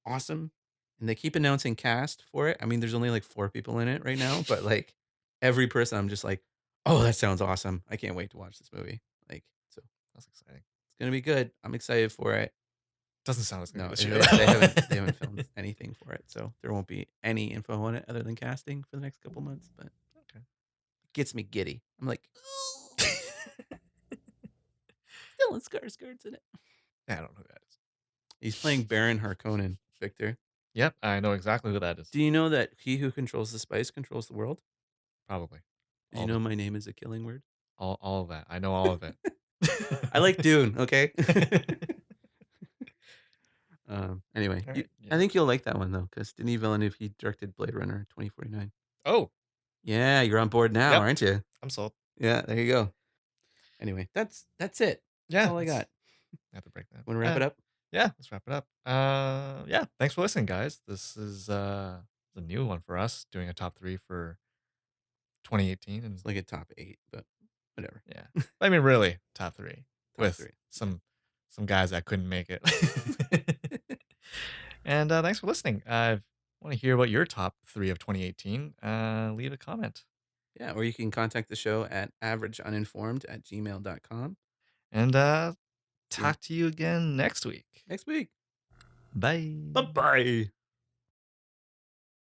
[SPEAKER 2] awesome, and they keep announcing cast for it. I mean, there's only like 4 people in it right now, but like every person, I'm just like, oh, that sounds awesome. I can't wait to watch this movie. Like, so
[SPEAKER 3] That's exciting.
[SPEAKER 2] it's gonna be good. I'm excited for it.
[SPEAKER 3] Doesn't sound like it's gonna be
[SPEAKER 2] No,
[SPEAKER 3] this year
[SPEAKER 2] they haven't
[SPEAKER 3] though.
[SPEAKER 2] filmed anything for it, so there won't be any info on it other than casting for the next couple months. But
[SPEAKER 3] Okay.
[SPEAKER 2] it gets me giddy. I'm like, Stellan Skarsgård's in it.
[SPEAKER 3] Yeah, I don't know who that is.
[SPEAKER 2] He's playing Baron Harkonnen. Victor,
[SPEAKER 3] Yep, I know exactly who that is.
[SPEAKER 2] do you know that he who controls the spice controls the world?
[SPEAKER 3] Probably.
[SPEAKER 2] Did you
[SPEAKER 3] All of
[SPEAKER 2] know
[SPEAKER 3] it.
[SPEAKER 2] my name is a killing word?
[SPEAKER 3] All of that. I know all of it.
[SPEAKER 2] I like Dune. Okay. Anyway,
[SPEAKER 3] All right. Yeah.
[SPEAKER 2] I think you'll like that one though, because Denis Villeneuve he directed Blade Runner 2049.
[SPEAKER 3] Oh,
[SPEAKER 2] Yeah, you're on board now,
[SPEAKER 3] yep.
[SPEAKER 2] aren't you?
[SPEAKER 3] I'm sold.
[SPEAKER 2] Yeah, there you go. Anyway, that's it. That's
[SPEAKER 3] Yeah,
[SPEAKER 2] all I got.
[SPEAKER 3] I have to break that.
[SPEAKER 2] Want to wrap it up?
[SPEAKER 3] Yeah, let's wrap it up. Yeah, thanks for listening, guys. This is a new one for us, doing a top 3 for 2018, and
[SPEAKER 2] It's like a top 8, but whatever.
[SPEAKER 3] yeah, I mean, really, top 3
[SPEAKER 2] Top
[SPEAKER 3] with
[SPEAKER 2] 3.
[SPEAKER 3] some guys that couldn't make it. And thanks for listening. I want to hear what your top 3 of 2018. Leave a comment,
[SPEAKER 2] Yeah, or you can contact the show at averageuninformed@gmail.com.
[SPEAKER 3] and
[SPEAKER 2] See you
[SPEAKER 3] talk to you again next week.
[SPEAKER 2] next week.
[SPEAKER 3] Bye.
[SPEAKER 2] Bye-bye.